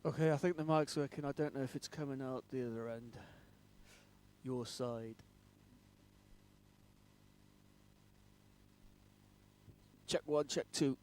Okay, I think the mic's working. I don't know if it's coming out the other end. Your side. Check one, check two.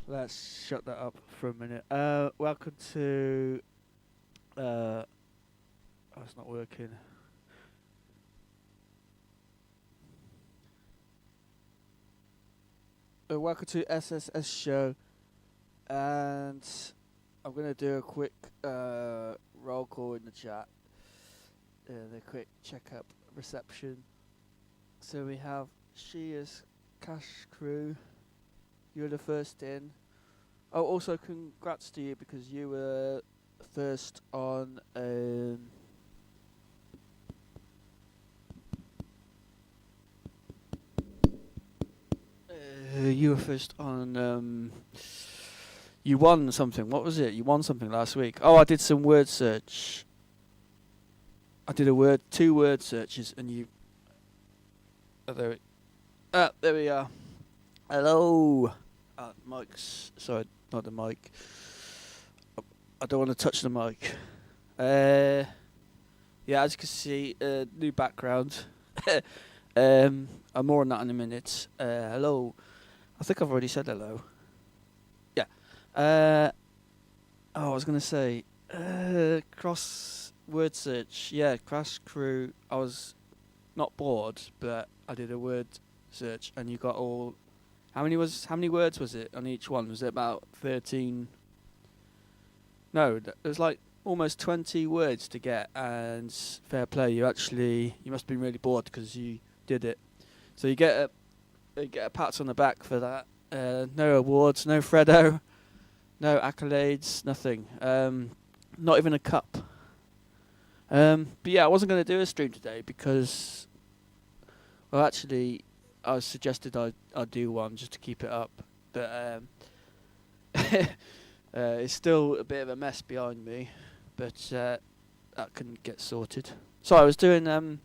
Let's shut that up for a minute. Welcome to. Oh, it's not working. Welcome to SSS Show, and I'm gonna do a quick roll call in the chat. The quick checkup reception. So we have Shia's Cash Crew. You're the first in. Oh, also congrats to you because you were first on. You were first on. You won something. What was it? You won something last week. Oh, I did some word search. I did two word searches, and you. Oh, there we are. Hello. Mic's sorry, not the mic. I don't want to touch the mic. Yeah, as you can see, new background. More on that in a minute. Hello. I think I've already said hello. Yeah. I was going to say, cross word search. Yeah, Crash Crew. I was not bored, but I did a word search, and you got all. How many words was it on each one? Was it about 13? No, it was like almost 20 words to get, and fair play. You must have been really bored because you did it. So you get a pat on the back for that. No awards, no Fredo, no accolades, nothing. Not even a cup. But yeah, I wasn't going to do a stream today because, well, actually, I was suggested I'd do one just to keep it up, but it's still a bit of a mess behind me, but that can get sorted. So I was going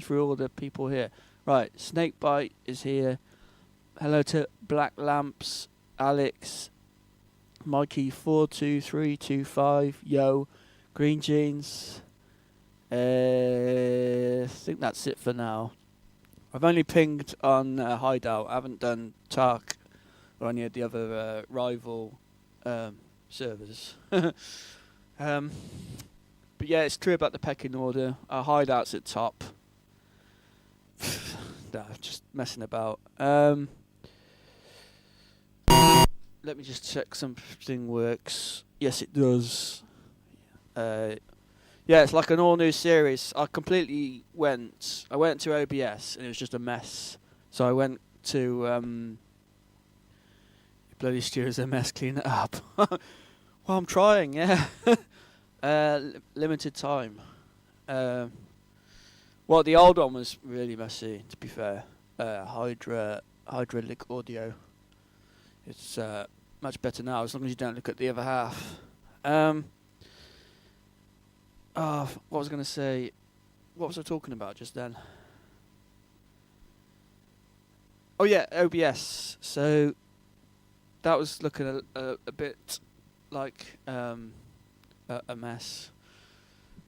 through all the people here. Right, Snakebite is here. Hello to Black Lamps, Alex, Mikey 42325, Yo, Green Jeans. I think that's it for now. I've only pinged on Hideout. I haven't done Tark or any of the other rival servers. But yeah, it's true about the pecking order. Our Hideout's at top. No, just messing about. Let me just check something works. Yes, it does. Yeah, it's like an all-new series. I went to OBS, and it was just a mess. So I went to bloody Stuart's MS, clean it up. Well, I'm trying, yeah. Limited time. Well, the old one was really messy, to be fair. Hydraulic audio. It's much better now, as long as you don't look at the other half. What was I going to say? What was I talking about just then? Oh yeah, OBS. So that was looking a bit like a mess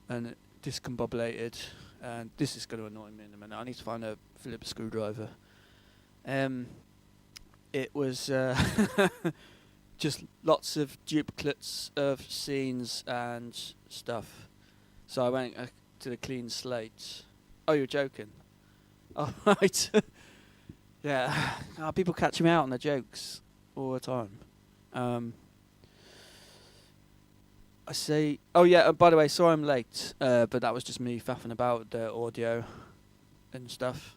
and discombobulated. And this is going to annoy me in a minute. I need to find a Phillips screwdriver. It was just lots of duplicates of scenes and stuff. So I went to the clean slate. Oh, you're joking? Oh, right. Yeah. People catch me out on the jokes all the time. I say... Oh, yeah, by the way, sorry I'm late. But that was just me faffing about the audio and stuff.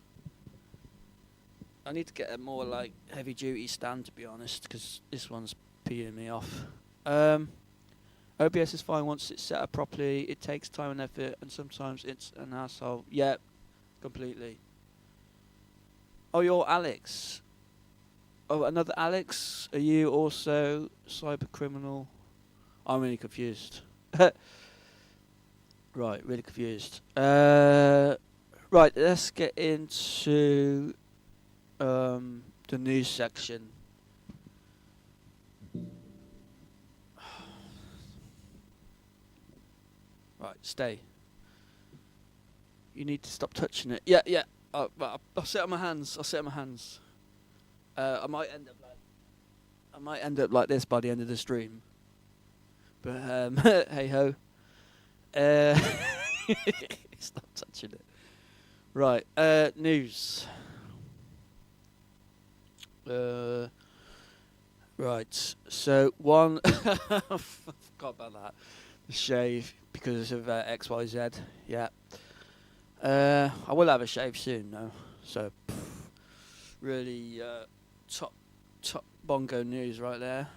I need to get a more, like, heavy-duty stand, to be honest, because this one's peeing me off. OBS is fine once it's set up properly. It takes time and effort, and sometimes it's an asshole. Yeah, completely. Oh, you're Alex. Oh, another Alex? Are you also cyber criminal? I'm really confused. Right, really confused. Right, let's get into the news section. Right, stay. You need to stop touching it. Yeah, yeah. I'll sit on my hands. I might end up like this by the end of the stream. But hey ho. Stop touching it. Right. News. Right. So one. I forgot about that. The shave because of XYZ. Yeah. I will have a shave soon though. So really top bongo news right there.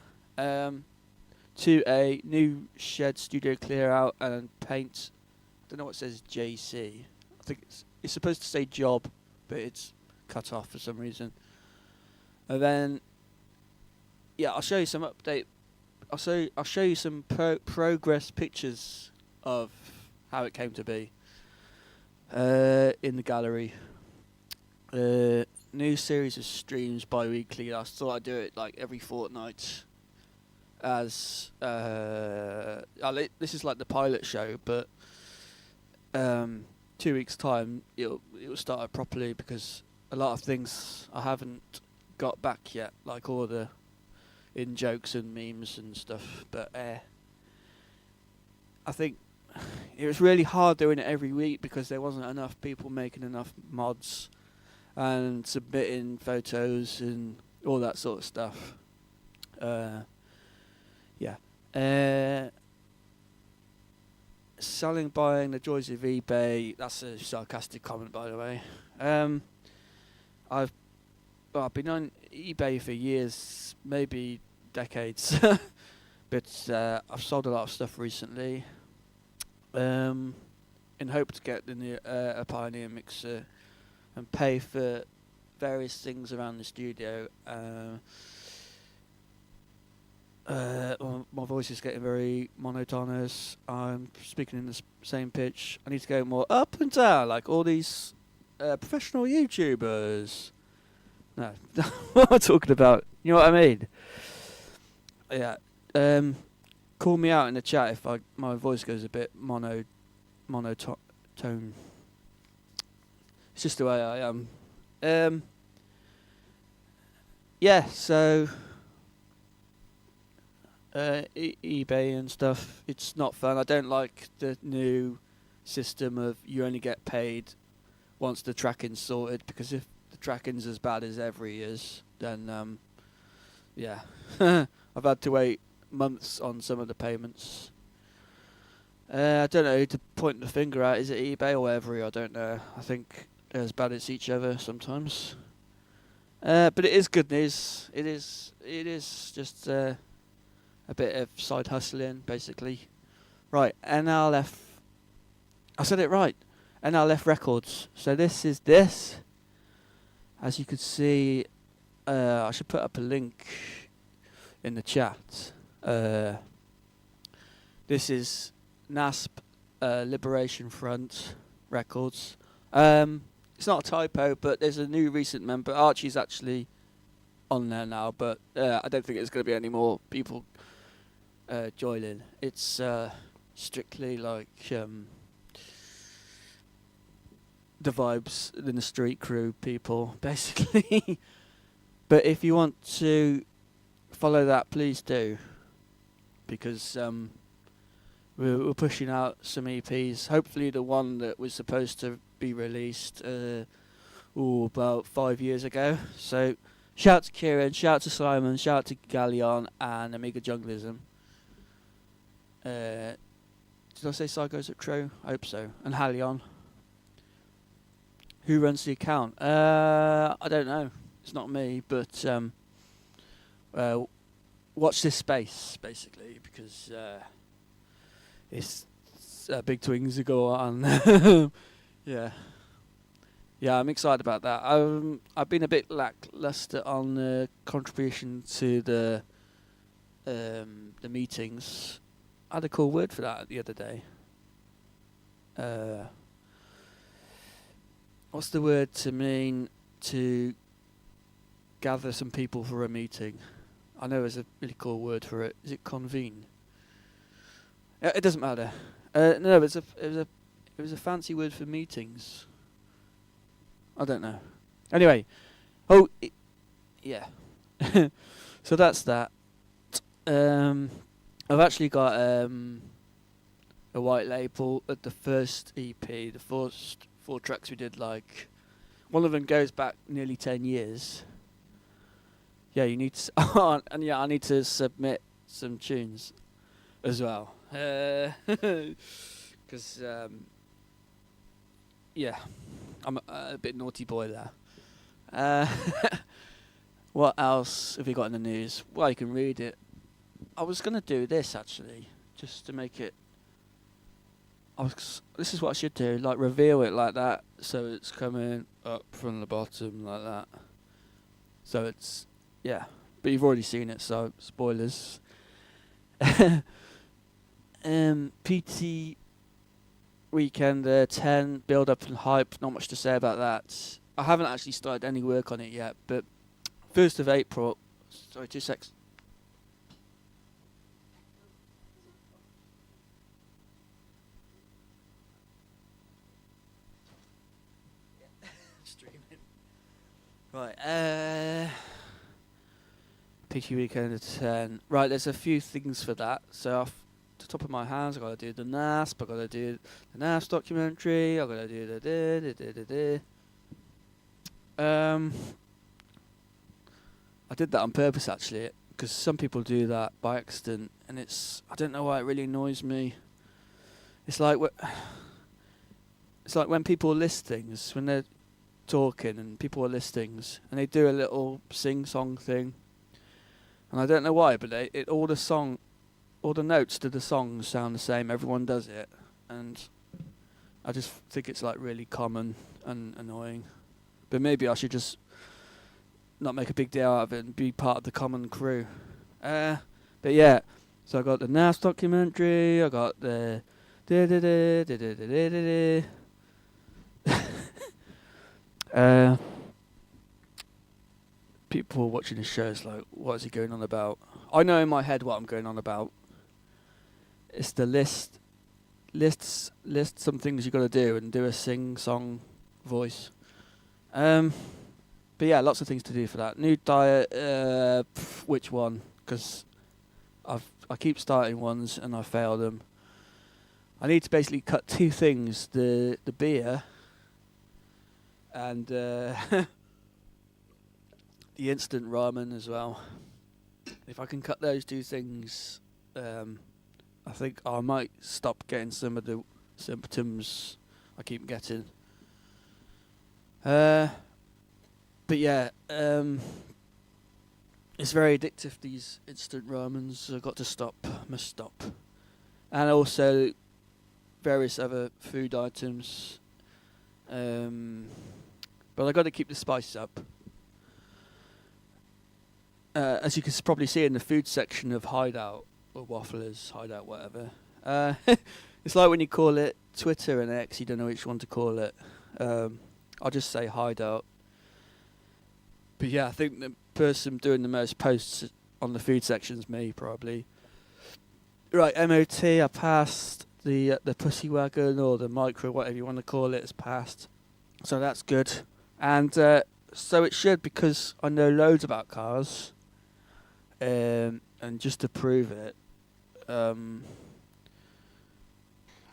To a new shed studio clear out and paint. I don't know what it says JC. I think it's supposed to say job, but it's cut off for some reason. And then yeah, I'll show you some update. I'll show you some progress pictures of how it came to be in the gallery. New series of streams bi-weekly. I thought I'd do it like every fortnight. As this is like the pilot show, but to 2 weeks' time, it'll start properly, because a lot of things I haven't got back yet, like all the in jokes and memes and stuff. But I think it was really hard doing it every week, because there wasn't enough people making enough mods and submitting photos and all that sort of stuff. Yeah. Selling, buying, the joys of eBay. That's a sarcastic comment, by the way. I've been on eBay for years, maybe decades, but I've sold a lot of stuff recently. In hope to get the new a Pioneer mixer and pay for various things around the studio. My voice is getting very monotonous. I'm speaking in the same pitch. I need to go more up and down, like all these professional YouTubers. No, what am I talking about? You know what I mean? Yeah. Call me out in the chat if my voice goes a bit monotone. It's just the way I am. Yeah, so eBay and stuff, it's not fun. I don't like the new system of you only get paid once the tracking's sorted, because if the tracking's as bad as every is, then yeah. I've had to wait months on some of the payments. I don't know who to point the finger at. Is it eBay or Every? I don't know. I think they're as bad as each other sometimes. But it is good news. It is just a bit of side hustling, basically. Right, NLF. I said it right. NLF Records. So this is this. As you can see, I should put up a link in the chat. This is NASP Liberation Front Records. It's not a typo, but there's a new recent member. Archie's actually on there now, but I don't think there's going to be any more people joining. It's strictly like the vibes in the street crew people, basically. But if you want to follow that, please do, because we're pushing out some EPs. Hopefully the one that was supposed to be released about 5 years ago. So shout out to Kieran, shout out to Simon, shout out to Galleon and Amiga Junglism. Did I say Psychos at Tro? I hope so. And Halion. Who runs the account? I don't know. It's not me, but watch this space, basically, because it's big things to go on. Yeah, I'm excited about that. I've been a bit lackluster on the contribution to the meetings. I had a cool word for that the other day. What's the word to mean to gather some people for a meeting? I know there's a really cool word for it. Is it convene? It doesn't matter. No, it was a fancy word for meetings. I don't know. Anyway, yeah. So that's that. I've actually got a white label at the first EP, the first 4 tracks we did. Like, one of them goes back nearly 10 years. Yeah, you need to and yeah, I need to submit some tunes as well, because yeah, I'm a bit naughty boy there. What else have we got in the news? Well, you can read it. I was gonna do this actually, just to make it. This is what I should do, like reveal it like that, so it's coming up from the bottom like that. So it's. Yeah, but you've already seen it, so spoilers. PT Weekend 10, build up and hype, not much to say about that. I haven't actually started any work on it yet, but 1st of April, sorry, 2 secs. Right, PT Weekend of 10. Right, there's a few things for that. So off the top of my hands, I've got to do the NASP, I've got to do the NASP documentary, I've got to do the I did that on purpose actually, because some people do that by accident, and I don't know why it really annoys me. It's like when people list things, when they're talking and people are list things, and they do a little sing-song thing, and I don't know why, but all the notes to the songs sound the same. Everyone does it, and I just think it's like really common and annoying. But maybe I should just not make a big deal out of it and be part of the common crew. But yeah, so I got the NAS documentary, I got the people watching the show is like, what is he going on about? I know in my head what I'm going on about. It's the list some things you got to do and do a sing-song voice. But yeah, lots of things to do for that. New diet, which one? Because I keep starting ones and I fail them. I need to basically cut two things: the beer and the instant ramen as well. If I can cut those two things, I think I might stop getting some of the symptoms I keep getting. But yeah, it's very addictive, these instant ramens. I've got to stop, must stop. And also various other food items. But I've got to keep the spice up. As you can probably see in the food section of Hideout, or Wafflers, Hideout, whatever. It's like when you call it Twitter and X, you don't know which one to call it. I'll just say Hideout. But yeah, I think the person doing the most posts on the food section is me, probably. Right, MOT, I passed. The pussy wagon or the micro, whatever you want to call it, has passed. So that's good. And so it should, because I know loads about cars. And just to prove it,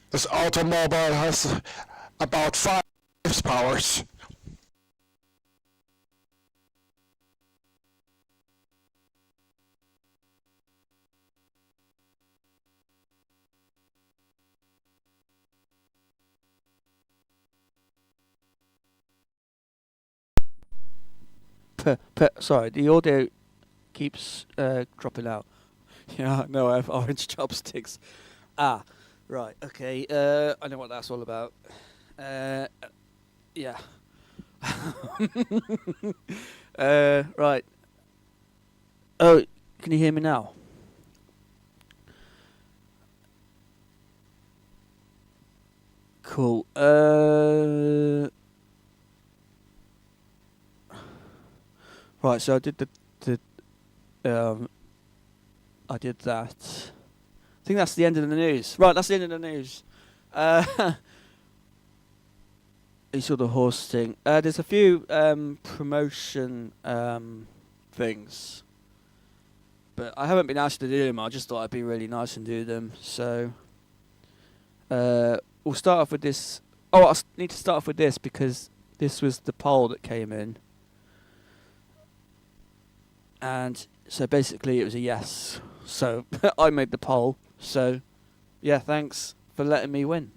this automobile has about 5 powers. sorry, the audio keeps dropping out. Yeah, no, I have orange chopsticks. Ah, right, okay, I know what that's all about. Yeah. Right. Oh, can you hear me now? Cool. Right, so I did I did that. I think that's the end of the news. Right, that's the end of the news. You saw the horse thing. There's a few promotion things, but I haven't been asked to do them. I just thought it'd be really nice and do them. So we'll start off with this. Oh, I need to start off with this because this was the poll that came in. And so basically it was a yes. So I made the poll. So yeah, thanks for letting me win.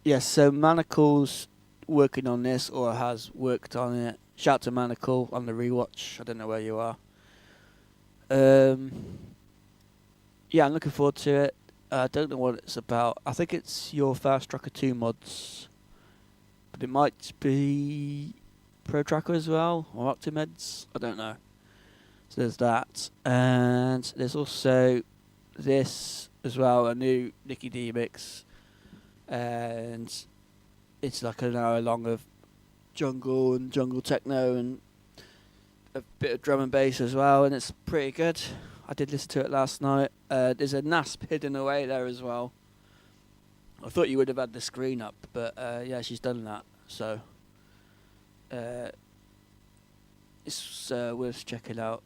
Yes, so Manacle's working on this, or has worked on it. Shout to Manacle on the rewatch. I don't know where you are. Yeah, I'm looking forward to it. I don't know what it's about. I think it's your Fast Tracker 2 mods. But it might be Pro Tracker as well, or Optimeds. I don't know. So there's that. And there's also this as well, a new Nicky D mix. And it's like an hour long of jungle and jungle techno and a bit of drum and bass as well, and it's pretty good. I did listen to it last night. There's a NASP hidden away there as well. I thought you would have had the screen up, but yeah, she's done that. So it's worth checking out.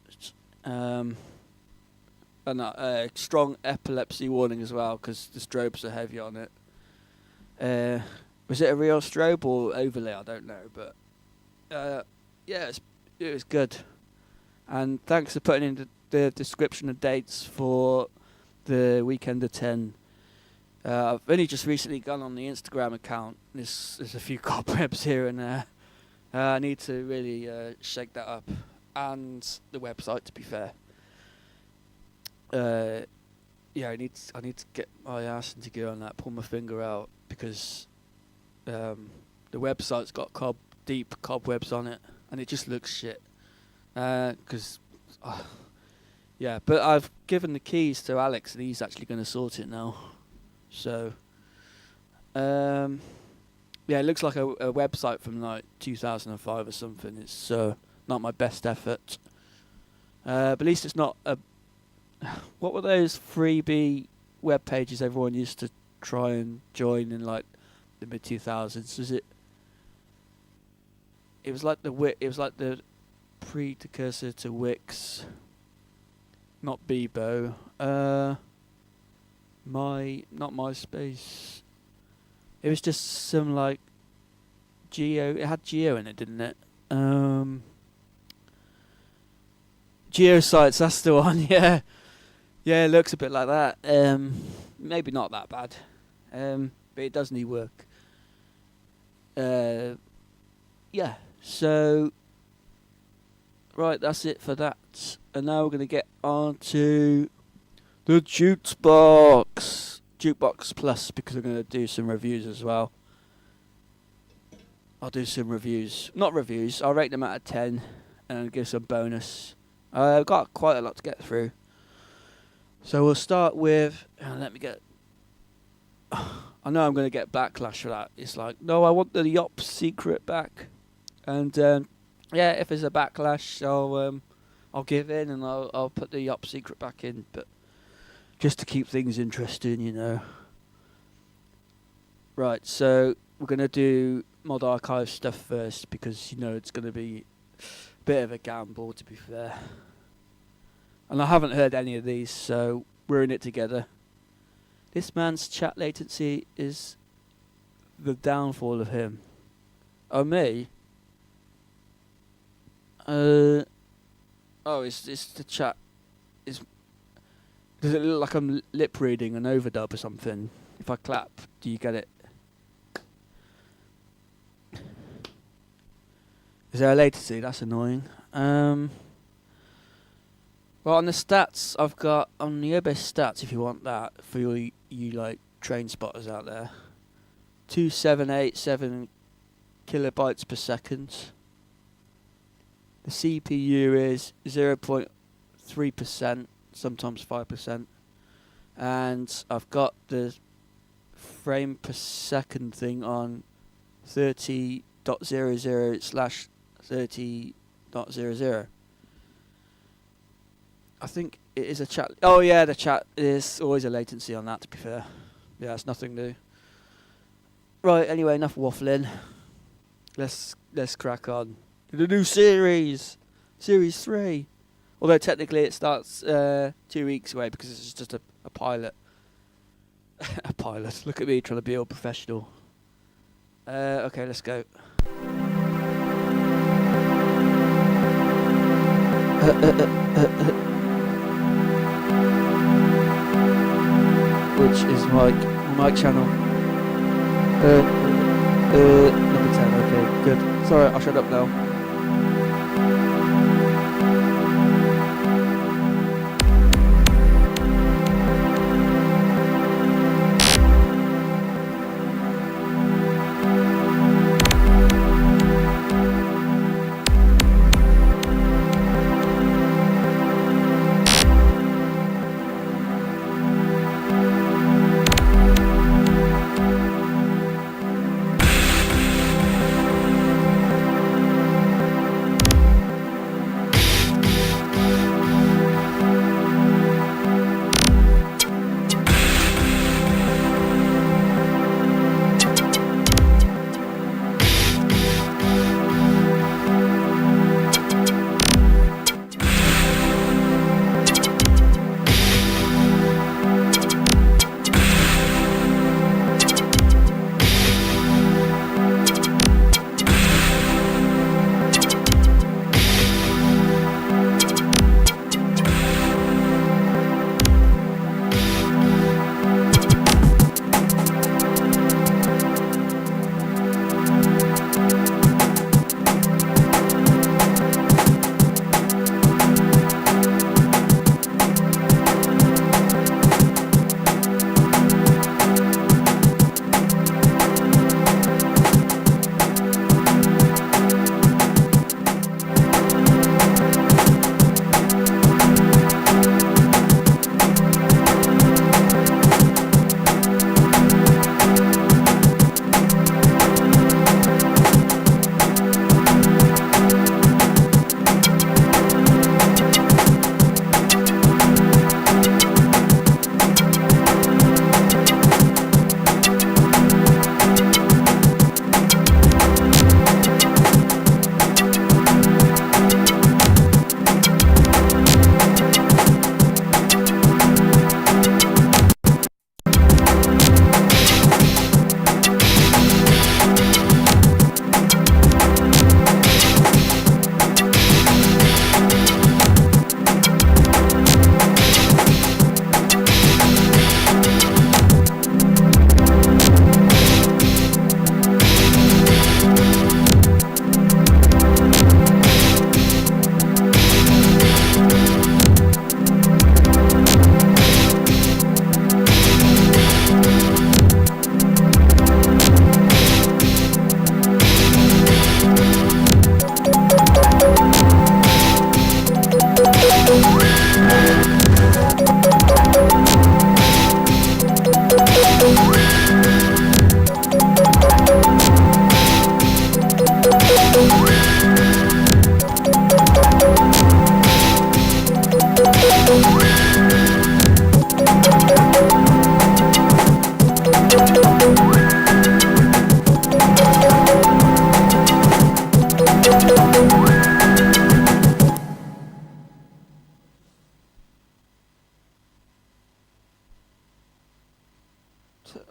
And strong epilepsy warning as well, because the strobes are heavy on it. Was it a real strobe or overlay? I don't know, but yeah, it was good. And thanks for putting in the description of dates for the Weekend of 10. I've only just recently gone on the Instagram account. There's a few cobwebs here and there. I need to really shake that up, and the website, to be fair. Yeah, I need to get my ass into gear on that. Pull my finger out, because the website's got deep cobwebs on it, and it just looks shit. Yeah, but I've given the keys to Alex, and he's actually going to sort it now. So, yeah, it looks like a website from like 2005 or something. It's not my best effort. But at least it's not a... What were those freebie web pages everyone used to try and join in like the mid 2000s? Was it? It was like the precursor to Wix, not Bebo. Not MySpace. It was just some like Geo. It had Geo in it, didn't it? Geosites, that's the one. Yeah, yeah. It looks a bit like that. Maybe not that bad. But it does need work. Yeah. So, right, that's it for that. And now we're gonna get on to the Jukebox Plus, because I'm going to do some reviews as well. I'll do some reviews. Not reviews, I'll rate them out of 10 and give some bonus. I've got quite a lot to get through. So we'll start with... let me get... I know I'm going to get backlash for that. It's like, no, I want the Yop secret back. And yeah, if there's a backlash, I'll give in, and I'll put the Yop secret back in. But just to keep things interesting, you know. Right, so we're going to do Mod Archive stuff first, because, you know, it's going to be a bit of a gamble, to be fair. And I haven't heard any of these, so we're in it together. This man's chat latency is the downfall of him. Oh, me? Oh, it's the chat. Does it look like I'm lip reading an overdub or something? If I clap, do you get it? Is there a latency? That's annoying. Well, on the stats, I've got on the OBS stats, if you want that, for you like train spotters out there. 2787 kilobytes per second. The CPU is 0.3%, sometimes 5%. And I've got the frame per second thing on 30.00/30.00. I think it is a chat. Oh yeah, the chat is always a latency on that, to be fair. Yeah, it's nothing new. Right, anyway, enough waffling. Let's crack on. The new series 3. Although technically it starts 2 weeks away, because it's just a pilot. A pilot. Look at me trying to be all professional. Okay, let's go. Which is my channel. Number 10. Okay, good. Sorry, I'll shut up now.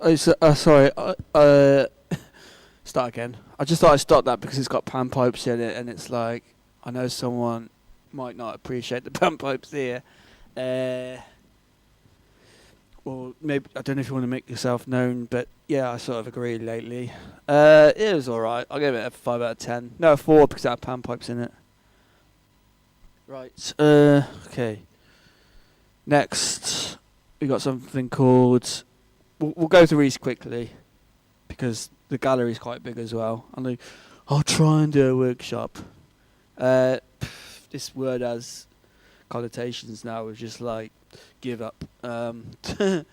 Sorry. Start again. I just thought I'd stop that because it's got panpipes in it, and it's like I know someone might not appreciate the panpipes here. Or maybe I don't know if you want to make yourself known, but yeah, I sort of agree lately. It was alright. I'll give it a 5 out of 10. No, a 4 because it had panpipes in it. Right. Okay. Next, we got something called. We'll go through these quickly because the gallery's quite big as well. And I'll try and do a workshop. This word has connotations now of just like give up. But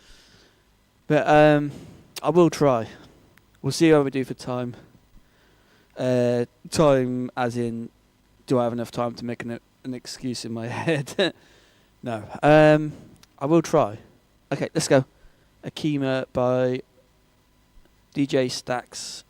I will try. We'll see how we do for time. Time as in, do I have enough time to make an excuse in my head? No. I will try. Okay, let's go. Akima by DJ Stax.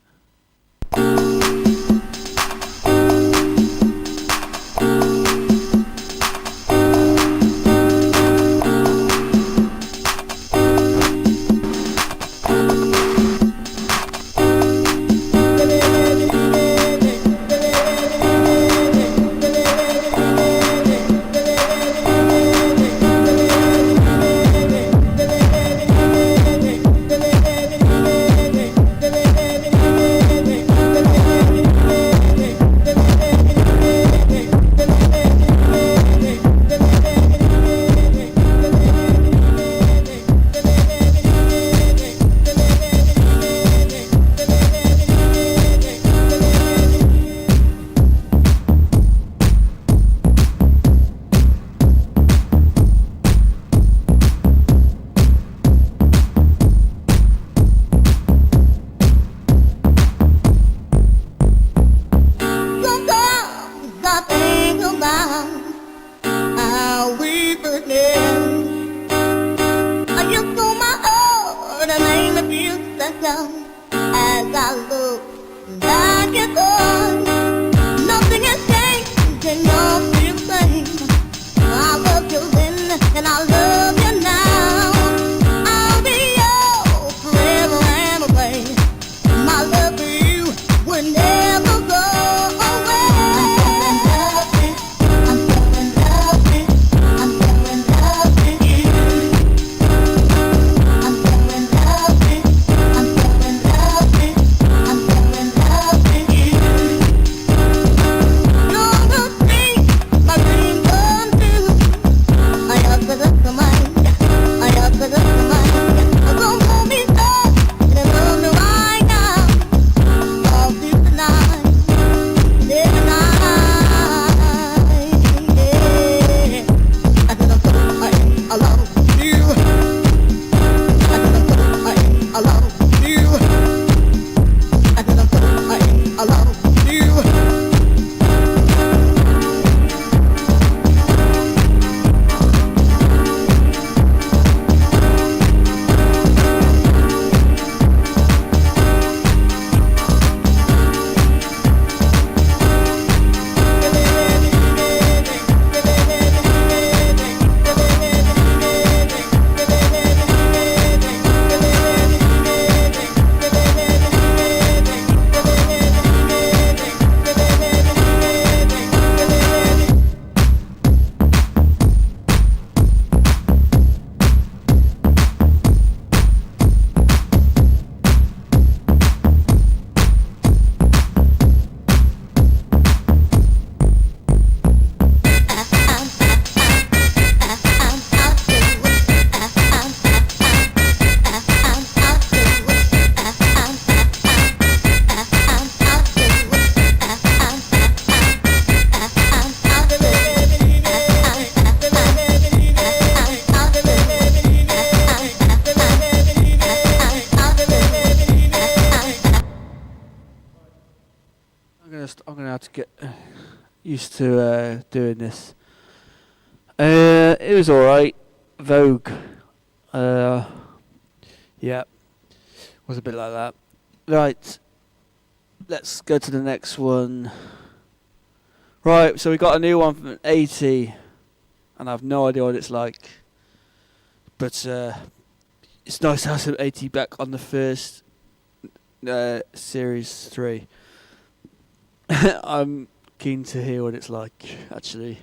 I'm gonna have to get used to doing this. It was alright. Vogue. Yeah. Was a bit like that. Right. Let's go to the next one. Right, so we got a new one from 80, and I have no idea what it's like. But it's nice to have some 80 back on the first Series 3. I'm keen to hear what it's like, actually.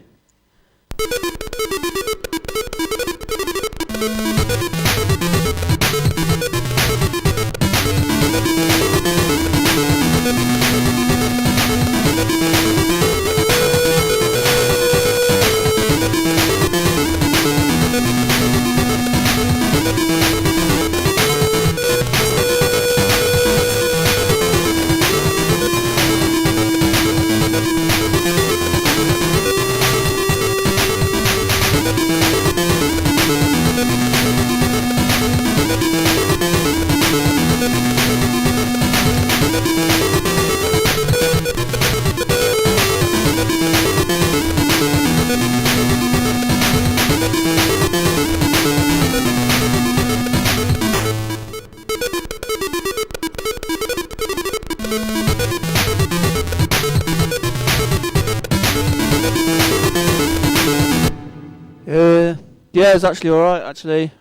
Yeah, it's actually alright, actually.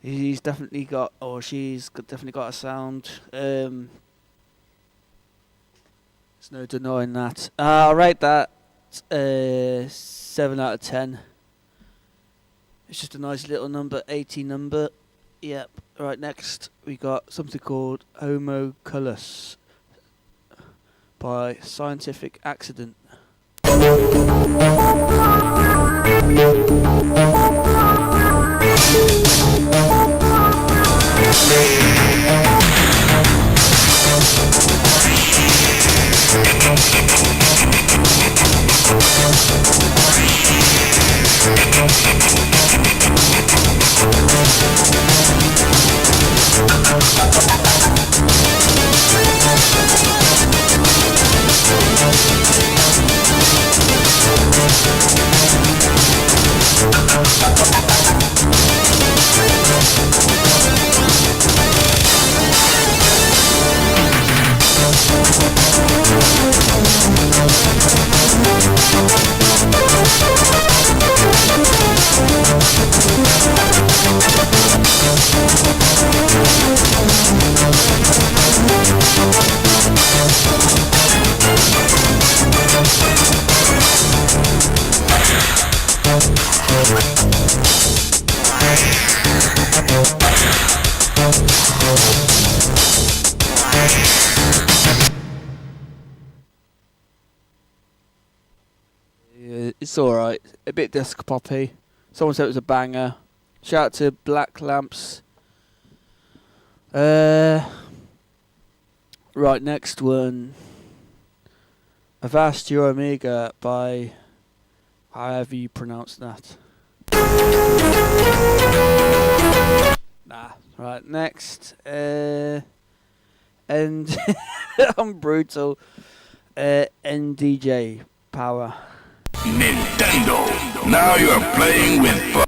He's definitely got, or definitely got a sound. There's no denying that. I'll rate that 7 out of 10. It's just a nice little number, 80 number. Yep. Right, next we got something called Homoculus by Scientific Accident. It's alright. A bit disc poppy. Someone said it was a banger. Shout out to Black Lamps. Right, next one. Avast Your Omega by however you pronounce that. Nah. Right, next. And I'm brutal. NDJ Power. Nintendo. Now you're playing with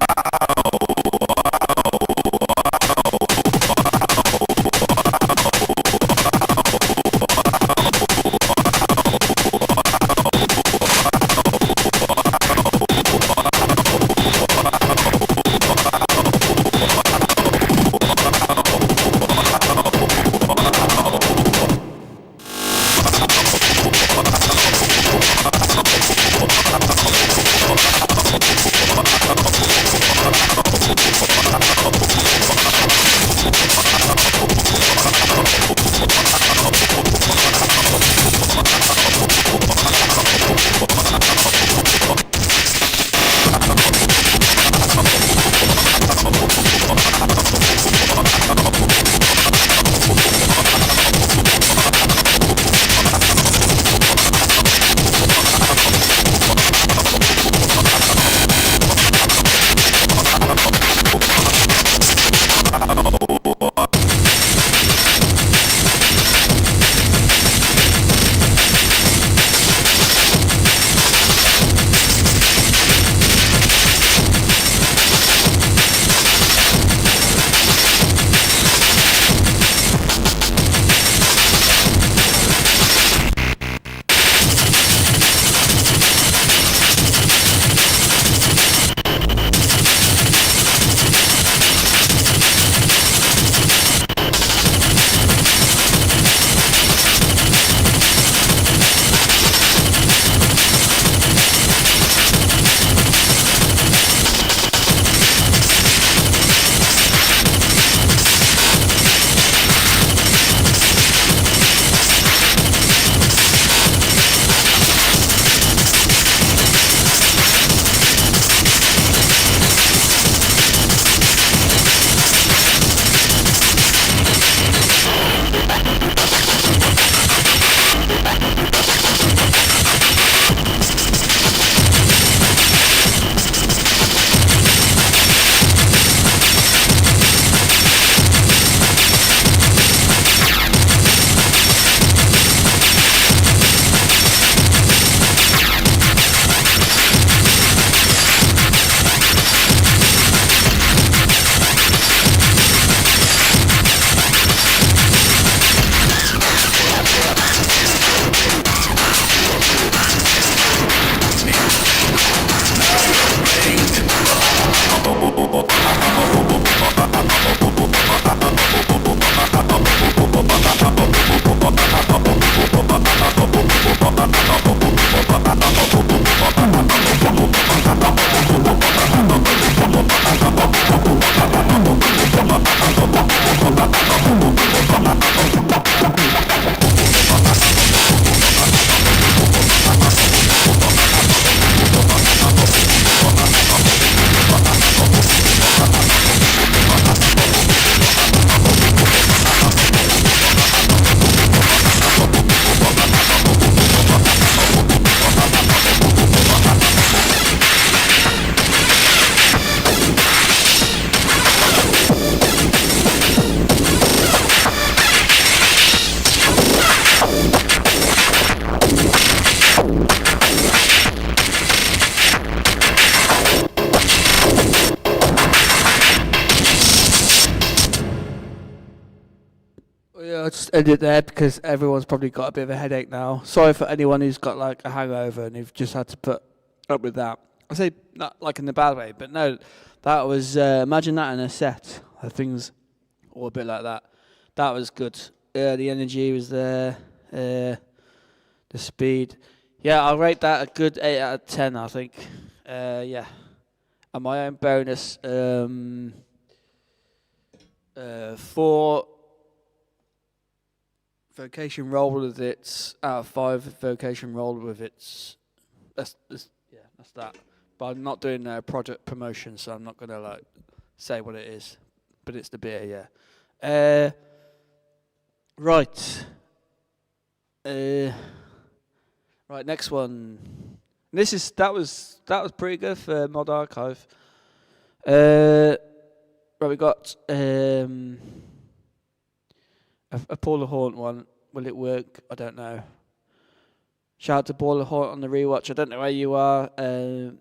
I'll just end it there because everyone's probably got a bit of a headache now. Sorry for anyone who's got like a hangover and who've just had to put up with that. I say not like in the bad way, but no, that was imagine that in a set. Things all a bit like that. That was good. The energy was there. The speed. Yeah, I'll rate that a good 8 out of 10. I think. Yeah. And my own bonus. 4 vocation roll with it out of 5 vocation roll with it. That's that. But I'm not doing product promotion, so I'm not gonna like say what it is. But it's the beer, yeah. Right. Right, next one. That was pretty good for Mod Archive. Right, we got a Paula Haunt one. Will it work? I don't know. Shout out to Paula Haunt on the rewatch. I don't know where you are. I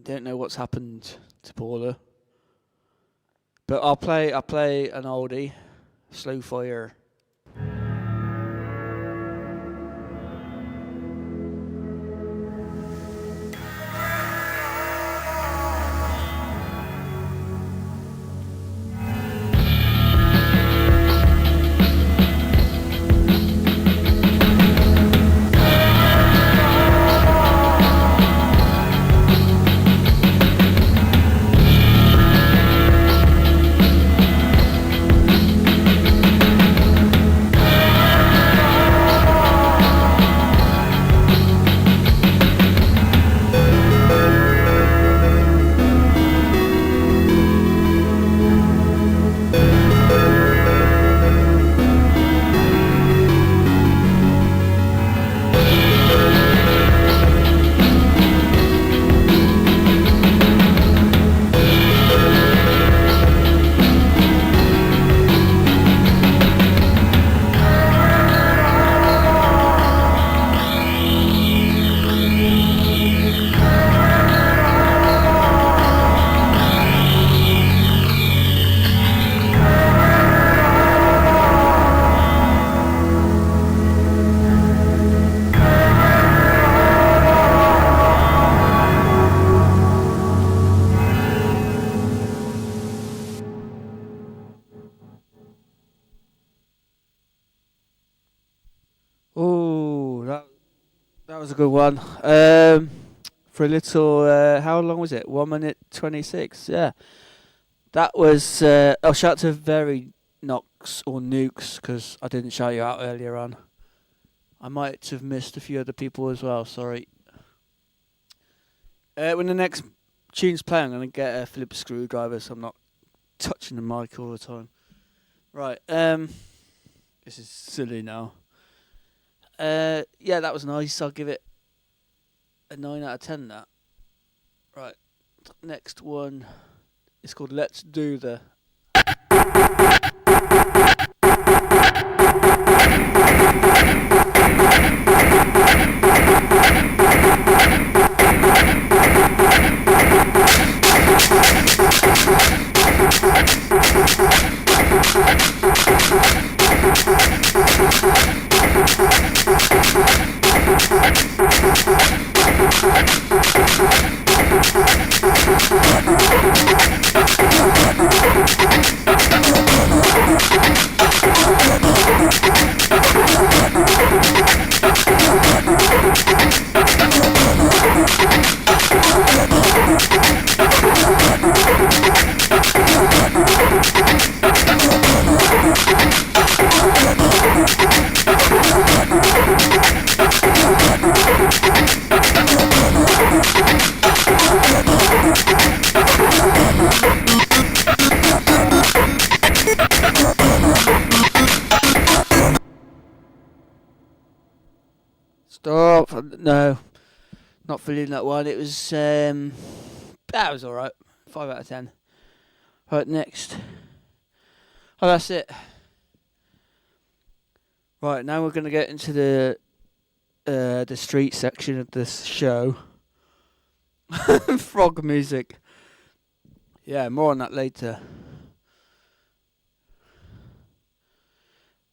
don't know what's happened to Paula. But I'll play an oldie, Slow Fire. That was a good one. For a little, how long was it? 1 minute 26. Yeah, that was. I'll shout to Very Knox or Nukes because I didn't shout you out earlier on. I might have missed a few other people as well. Sorry. When the next tune's playing, I'm gonna get a Phillips screwdriver, so I'm not touching the mic all the time. Right. This is silly now. Yeah, that was nice. I'll give it a 9 out of 10. That. Right. Next one is called Let's Do the. Stop. No, not feeling that one. It was, that was alright. 5 out of 10. Right, next. Oh, that's it. Right, now we're going to get into the street section of this show. Frog music. Yeah, more on that later.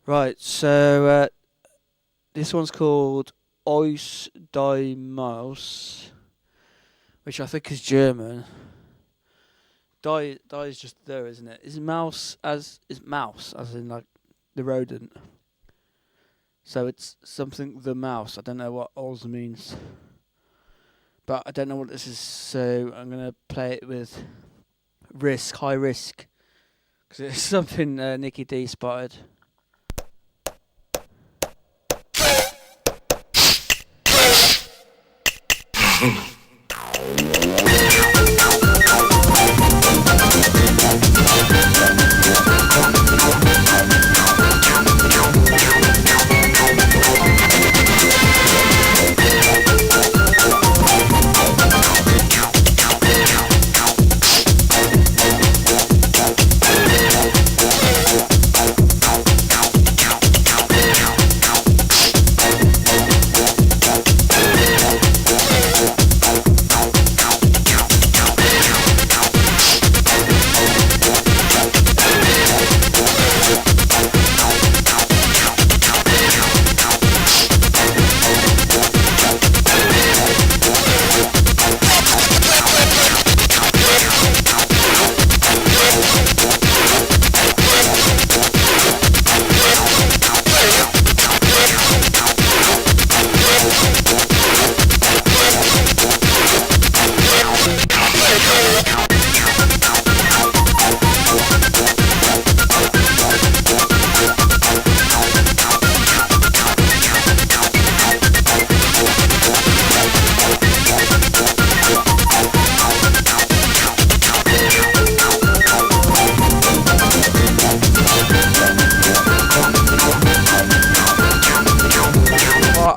Right, so this one's called Eus die Maus, which I think is German. Die is just there, isn't it? Is mouse as in like the rodent? So it's something the mouse. I don't know what Oz means, but I don't know what this is. So I'm gonna play it with high risk, because it's something Nicky D spotted.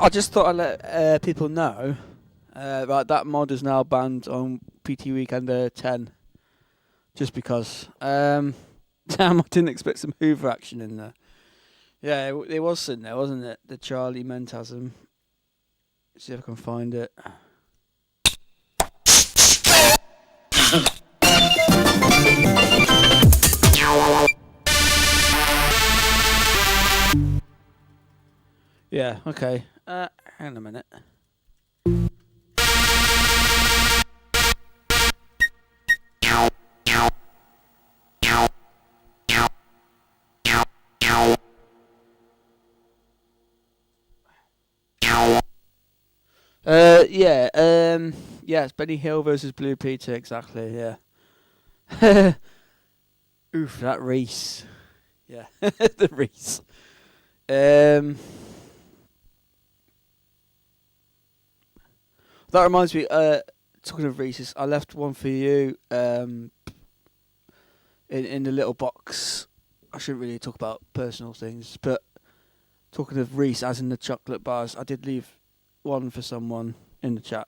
I just thought I'd let people know. Right, that mod is now banned on PT Weekender 10. Just because. Damn, I didn't expect some Hoover action in there. Yeah, it was in there, wasn't it? The Charlie Mentasm. See if I can find it. Yeah, okay. Hang on a minute. Yeah, it's Benny Hill versus Blue Peter, exactly, yeah. Oof, that Reese. Yeah, the Reese. That reminds me, talking of Reese's, I left one for you in the little box. I shouldn't really talk about personal things, but talking of Reese, as in the chocolate bars, I did leave one for someone in the chat.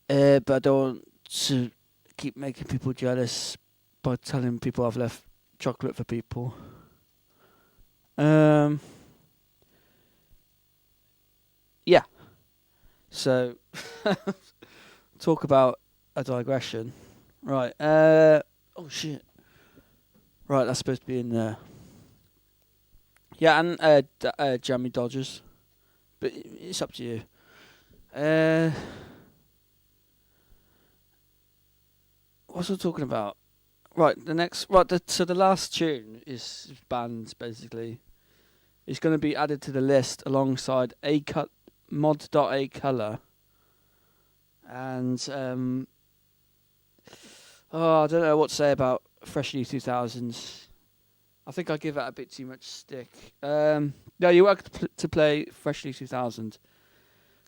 But I don't want to keep making people jealous by telling people I've left chocolate for people. Yeah. So, talk about a digression. Right. Oh, shit. Right, that's supposed to be in there. Yeah, and Jammy Dodgers. But it's up to you. What's I talking about? Right, so the last tune is banned, basically. It's going to be added to the list alongside mod.a color. And, I don't know what to say about Freshly 2000s. I think I give that a bit too much stick. No, you work to play Freshly 2000.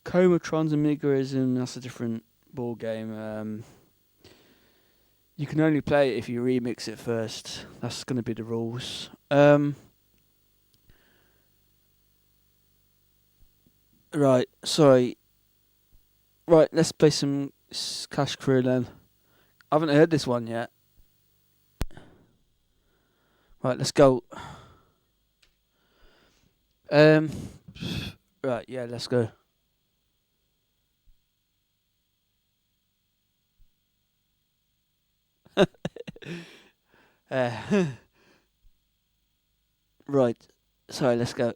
Comatrons and Migrism, that's a different ball game. You can only play it if you remix it first. That's going to be the rules. Right, sorry. Right, let's play some Cash Crew then. I haven't heard this one yet. Right, let's go. Right, yeah, let's go. Right. Sorry, let's go.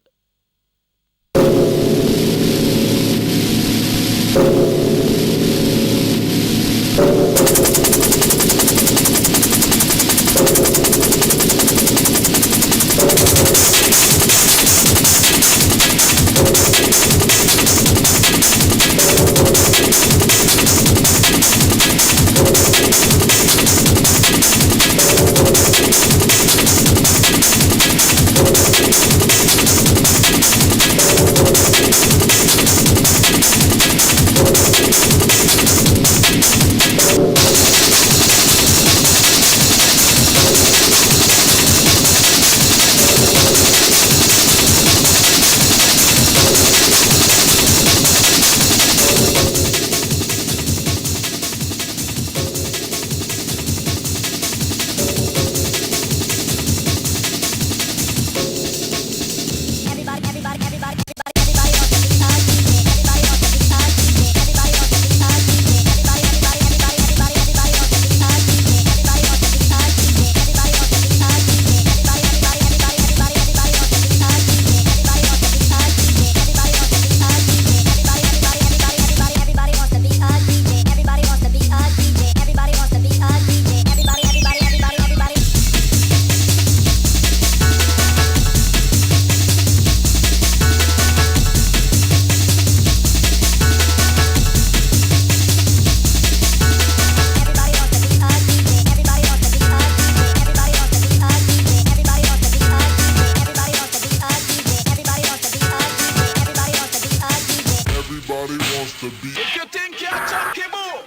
If you think you're Chucky Boo,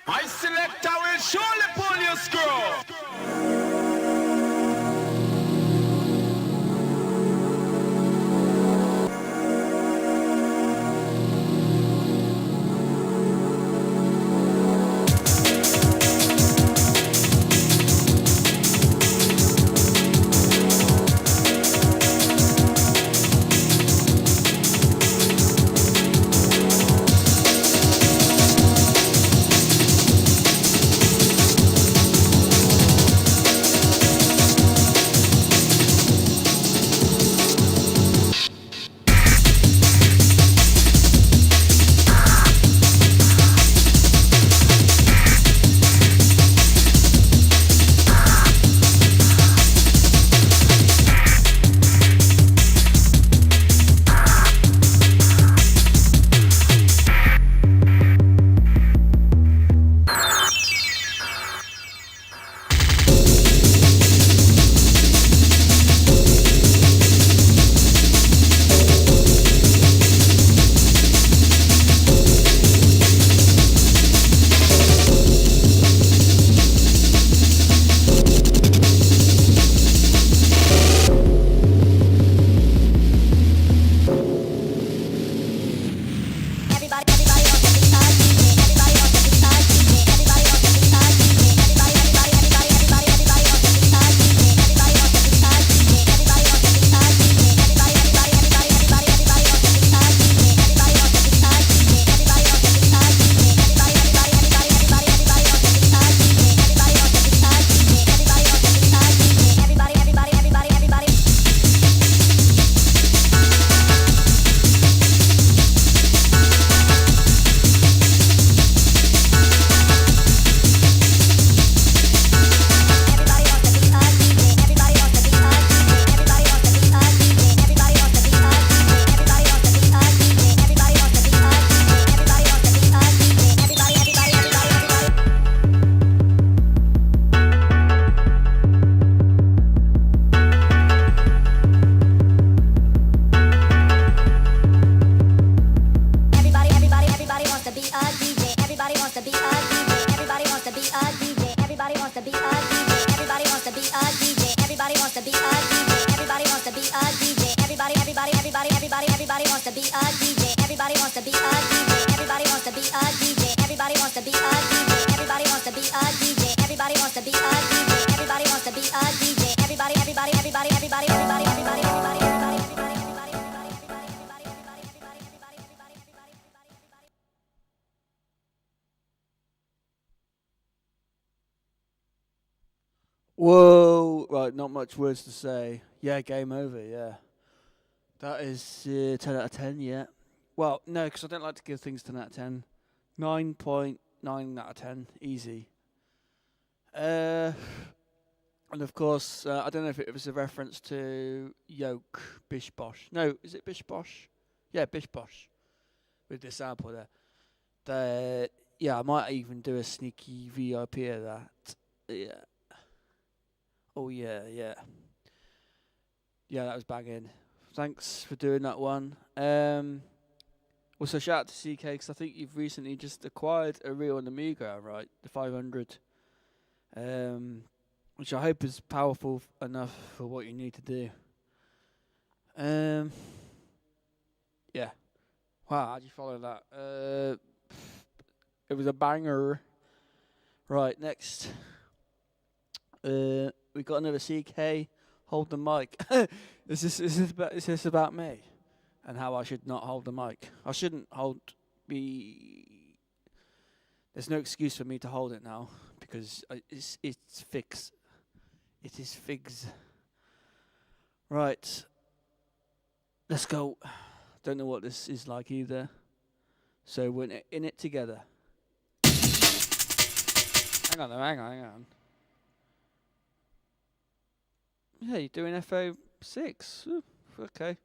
my selector will surely pull your screw. Whoa. Cool. Right, not much words to say. Yeah, game over. Yeah, that is 10 out of 10. Yeah. Well, no, because I don't like to give things 10 out of 10. 9.9 out of 10. Easy. And of course, I don't know if it was a reference to Yoke Bish Bosh. No, is it Bish Bosh? Yeah, Bish Bosh. With the sample there. Yeah, I might even do a sneaky VIP of that. Yeah. Oh, yeah. Yeah, that was banging. Thanks for doing that one. Also, shout out to CK, because I think you've recently just acquired a real Amiga, right? The 500. Which I hope is powerful enough for what you need to do. Yeah. Wow, how'd you follow that? It was a banger. Right, next. We got another CK. Hold the mic. Is this about me? And how I should not hold the mic? I shouldn't There's no excuse for me to hold it now, because it's fixed. It is figs. Right. Let's go. Don't know what this is like either. So we're in it together. Hang on. Yeah, you're doing FO6. Ooh, okay.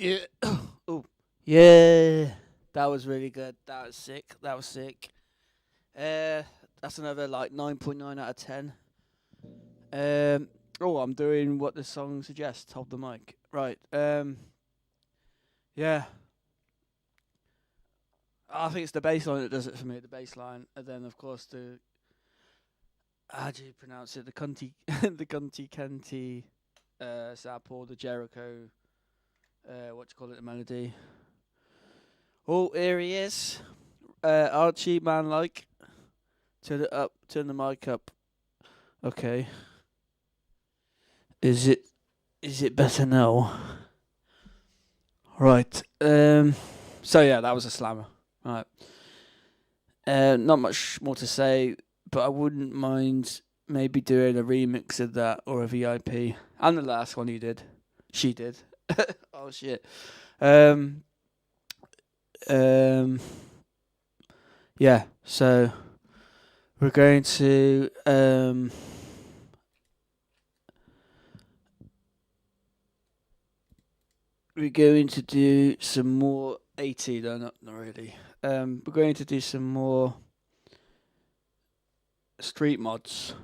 Yeah. Oh, yeah. That was really good. That was sick. That was sick. That's another like 9.9 out of 10. Oh, I'm doing what the song suggests. Hold the mic. Right. Yeah. I think it's the bass line that does it for me. The bass line, and then of course the how do you pronounce it? The cunty, the cunty canty, sample, the Jericho. What do you call it? The melody. Oh, here he is. Archie, man, like. Turn it up. Turn the mic up. Okay. Is it better now? Right. So yeah, that was a slammer. Right. Not much more to say, but I wouldn't mind maybe doing a remix of that or a VIP. And the last one you did. She did. Oh shit. Yeah, so we're going to do some more 80. No, not really. We're going to do some more street mods.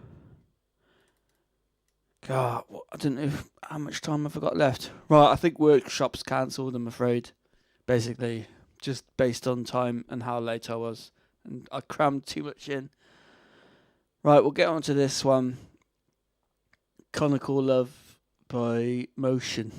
God, I don't know how much time I've got left. Right, I think workshop's cancelled, I'm afraid. Basically, just based on time and how late I was. And I crammed too much in. Right, we'll get on to this one. Conical Love by Motion.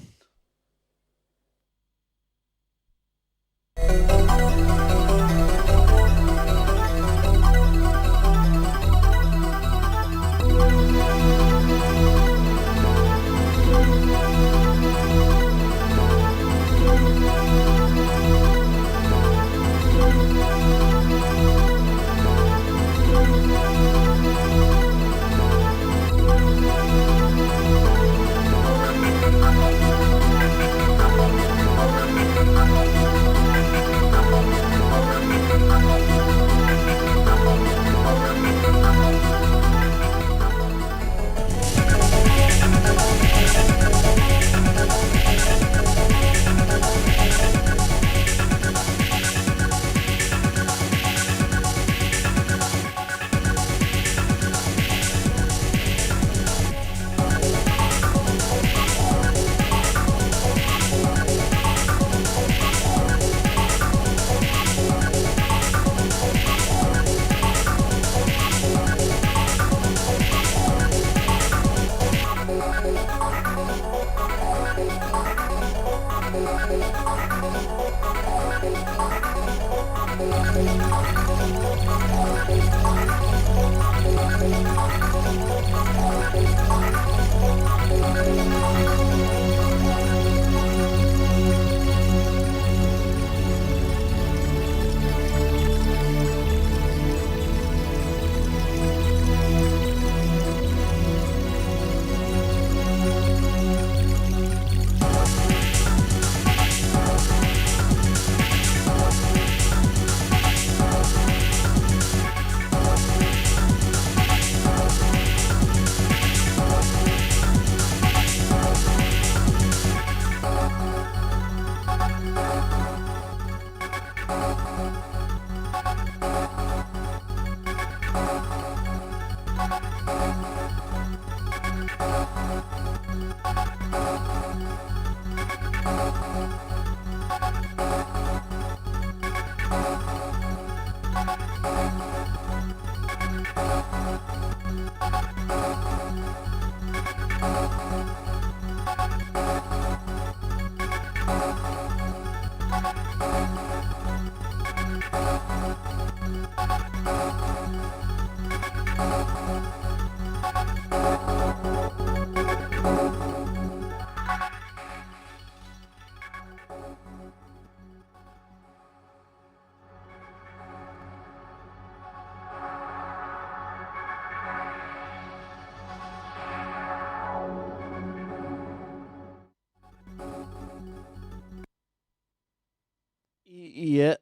Yeah,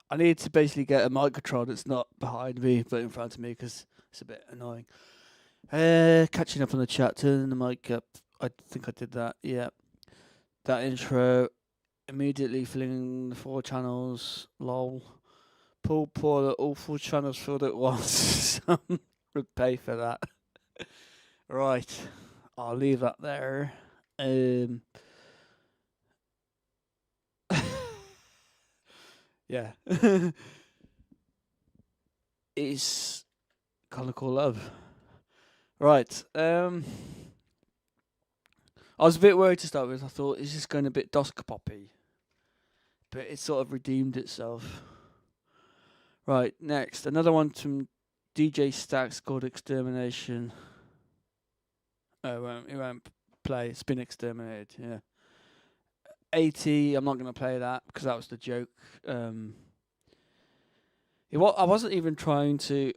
I need to basically get a microphone that's not behind me but in front of me because it's a bit annoying. Catching up on the chat, turning the mic up. I think I did that. Yeah, that intro immediately filling the 4 channels. Lol. Pull poor that all 4 channels filled at once. Some would pay for that. Right. I'll leave that there. Yeah. It's kind of cool love. Right. I was a bit worried to start with. I thought, is this going a bit Dusk Poppy? But it sort of redeemed itself. Right, next. Another one from DJ Stacks called Extermination. Oh, it won't play. It's been exterminated, yeah. 80, I'm not going to play that because that was the joke. I wasn't even trying to,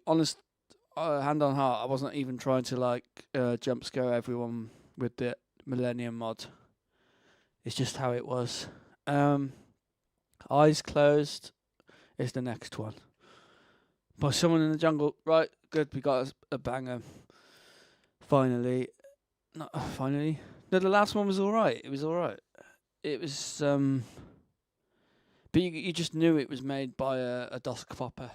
hand on heart, I wasn't even trying to jump scare everyone with the Millennium mod. It's just how it was. Eyes Closed is the next one. By Someone in the Jungle. Right, good, we got a banger. Finally. Not finally. No, the last one was alright. It was alright. It was, but you just knew it was made by a Dusk Popper.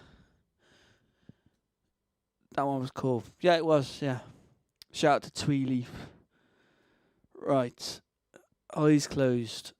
That one was cool. Yeah, it was, yeah. Shout out to Tweeleaf. Right. Eyes Closed.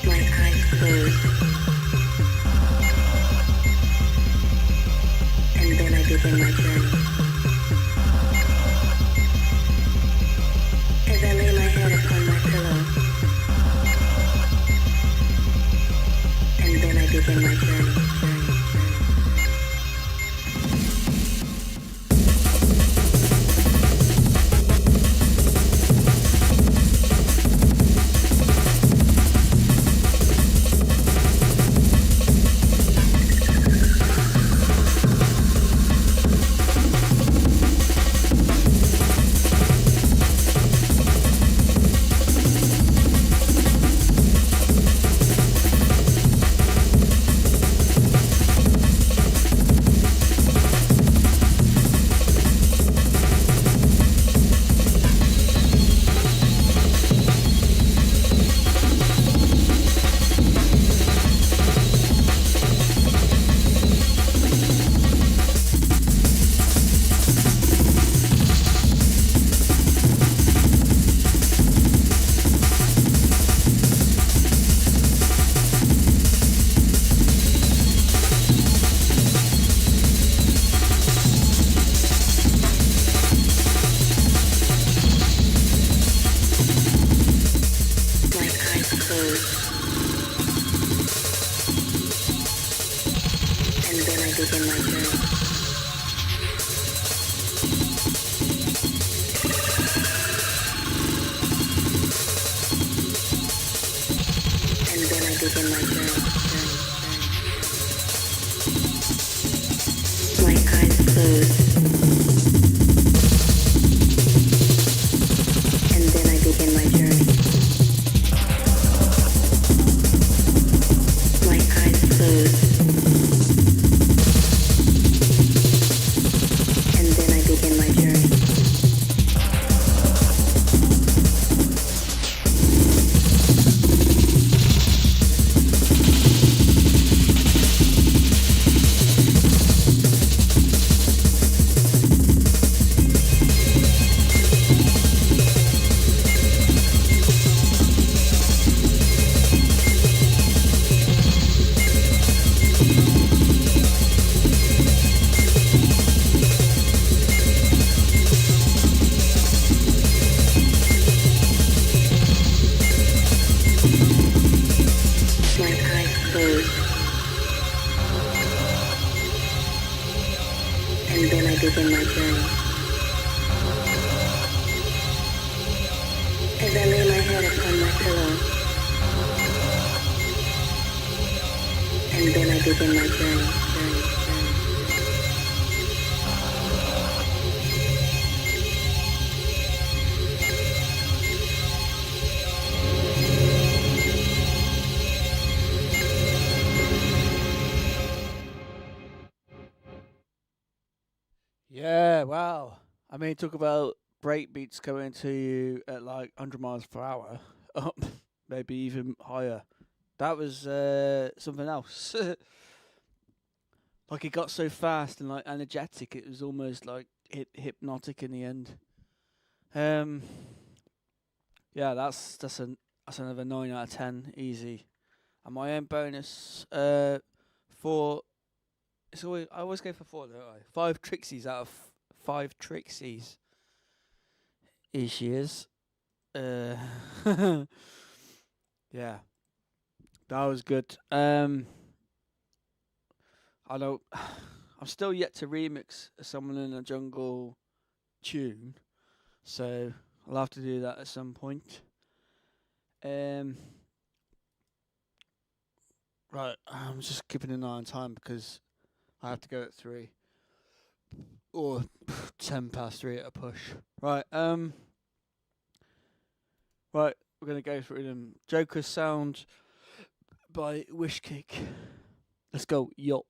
My eyes closed. toes. And then I begin my journey. As I lay my head upon my pillow, and then I begin my journey. Yeah, wow. I mean, talk about break beats coming to you at like 100 miles per hour, maybe even higher. That was something else. Like it got so fast and like energetic, it was almost like hypnotic in the end. Yeah, that's another 9 out of 10, easy. And my own bonus, for it's always I always go for 4, don't I? 5 Trixies out of 5 Trixies. Here she is. Yeah, that was good. I don't. I'm still yet to remix a Someone in the Jungle tune, so I'll have to do that at some point. Right, I'm just keeping an eye on time because I have to go at 3 or 3:10 at a push. Right, right, we're gonna go through them. Joker Sound by Wishkick. Let's go, Yop.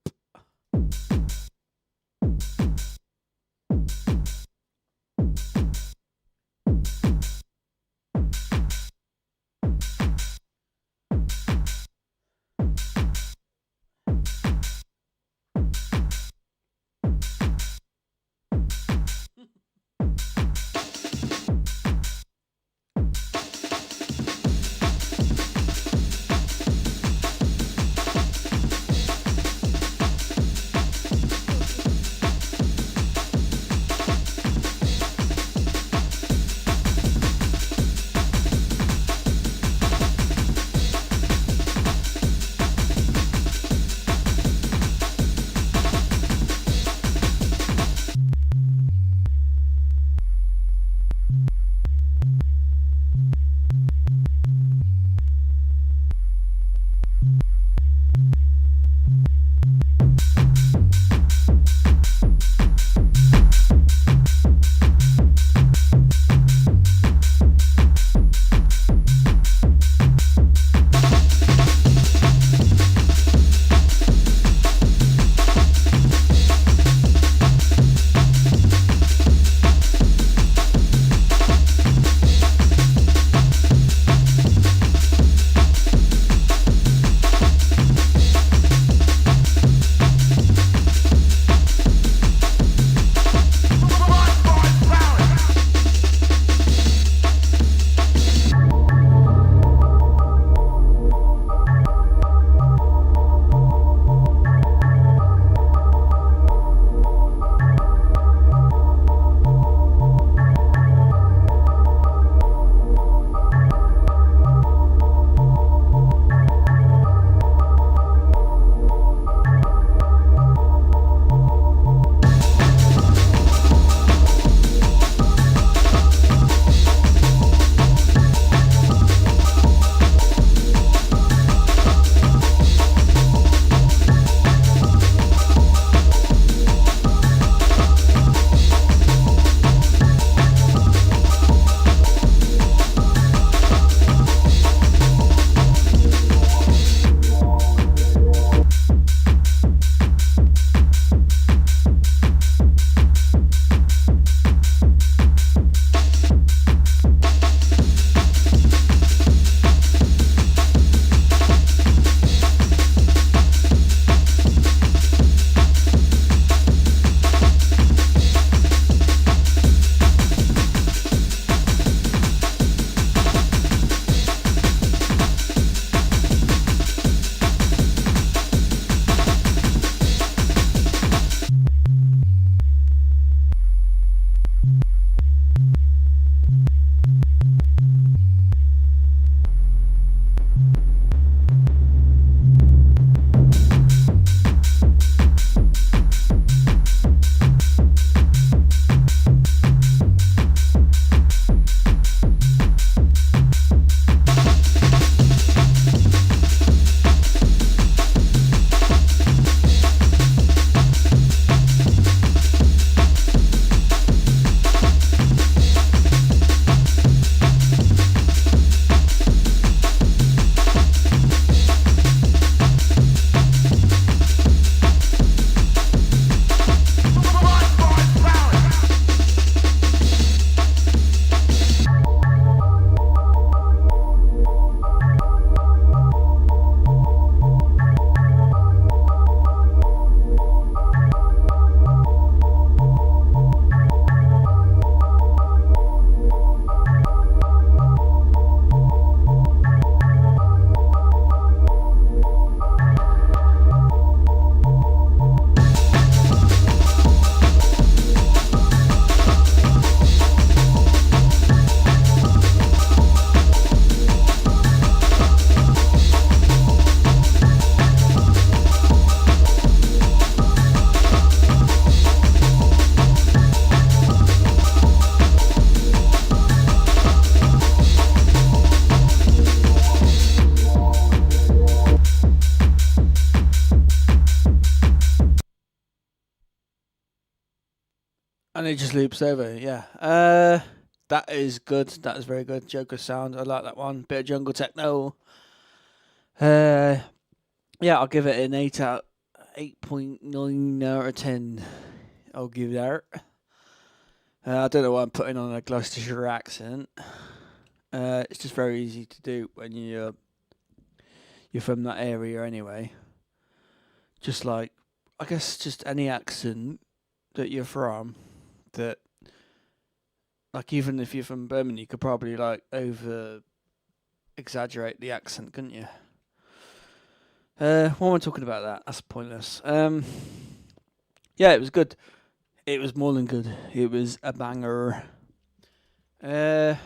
And it just loops over, yeah. That is good. That is very good. Joker sound. I like that one. Bit of jungle techno. Yeah, I'll give it an 8.9 out of 10. I'll give that. I don't know why I'm putting on a Gloucestershire accent. It's just very easy to do when you're from that area anyway. Just like, I guess, just any accent that you're from, that, like, even if you're from Birmingham, you could probably like over exaggerate the accent, couldn't you? Why am I talking about that? That's pointless. Yeah, it was good. It was more than good. It was a banger. Right,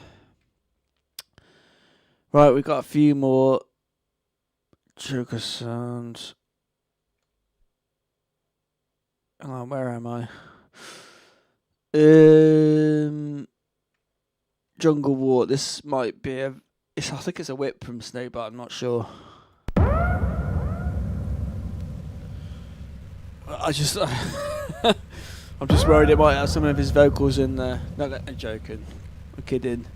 we got a few more Joker sounds. Hang on, where am I? Jungle War. This might be I think it's a whip from Snake, but I'm not sure. I'm just worried it might have some of his vocals in there. No, I'm joking. I'm kidding.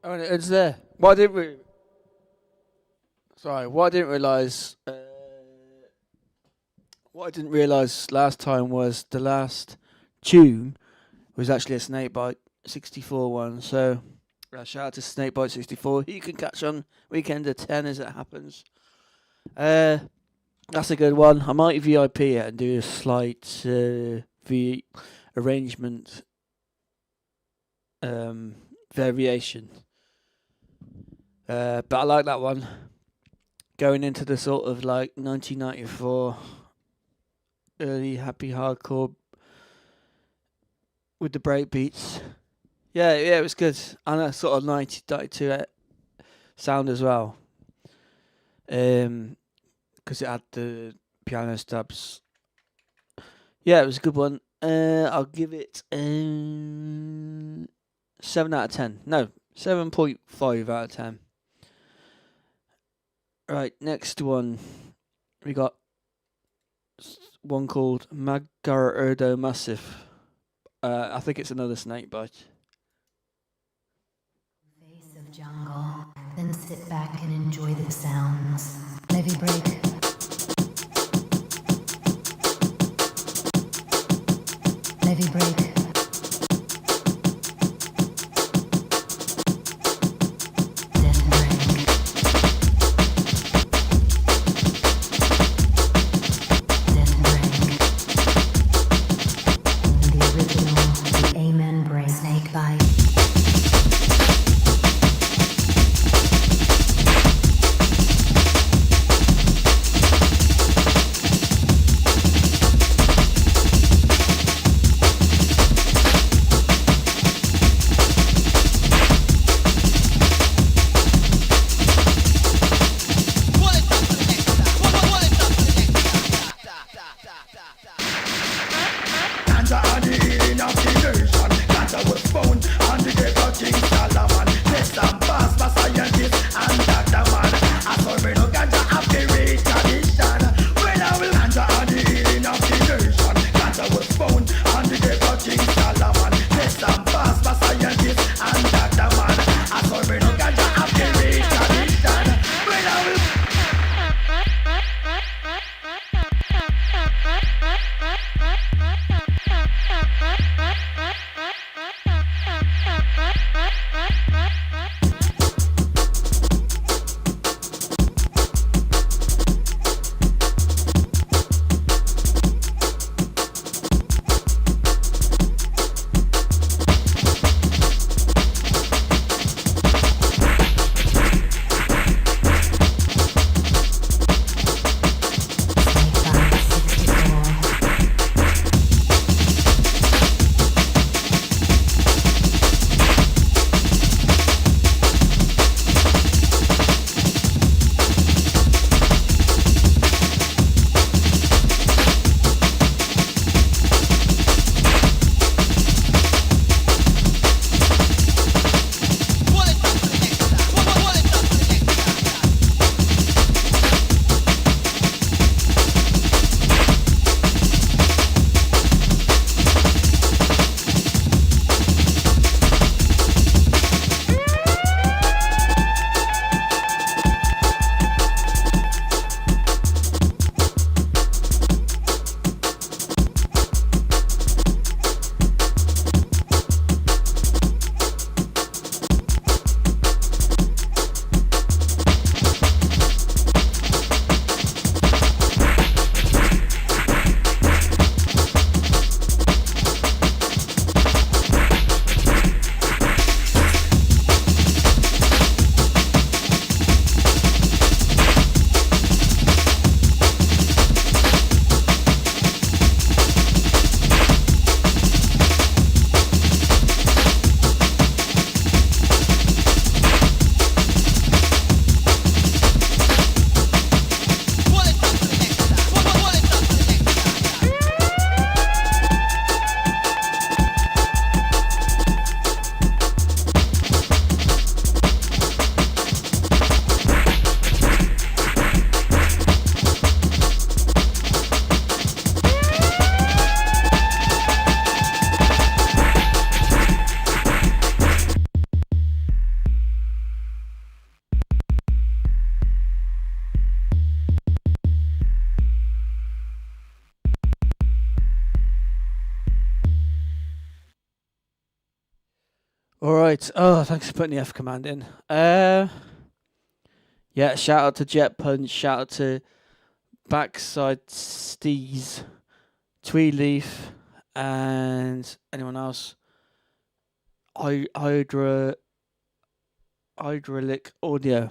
Oh, it's there. Why didn't we? Sorry, what I didn't realise. What I didn't realise last time was the last tune was actually a Snakebite 64 one. So shout out to Snakebite 64. You can catch on weekend at 10 as it happens. That's a good one. I might VIP it and do a slight arrangement variation. But I like that one. Going into the sort of like 1994 early happy hardcore with the break beats. Yeah, it was good. And a sort of 1992 sound as well. Because it had the piano stabs. Yeah, it was a good one. I'll give it 7 out of 10. No, 7.5 out of 10. Right, next one. We got one called Magarurdo Massive. I think it's another Snakebite. Face of jungle, then sit back and enjoy the sounds. Levy break. Levy break. All right. Oh, thanks for putting the F command in. Yeah, shout out to Jet Punch, shout out to Backside Steez, Tweed Leaf, and anyone else. Hydraulic Audio.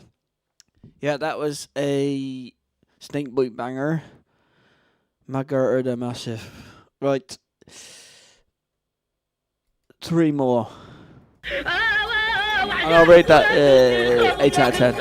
Yeah, that was a Snake Boot banger. Magar the Massive. Right. 3 more. And I'll rate that 8 out of 10.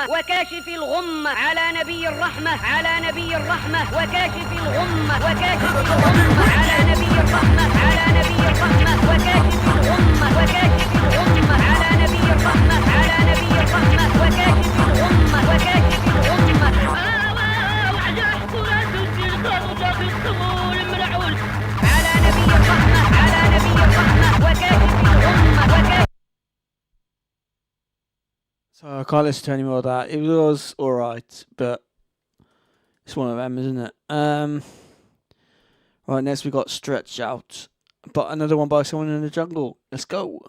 وكاشف الغمة على نبي الرحمة وكاشف الغمة على نبي الرحمة على نبي الرحمة وكاشف الغمة على نبي الرحمة على نبي الرحمة وكاشف الغمة وعجاح قرات الخلق بالصبور الملعون على نبي الرحمة وكاشف الغمة So I can't listen to any more of that. It was alright, but it's one of them, isn't it? Right, next we got Stretch Out. But another one by someone in the jungle. Let's go.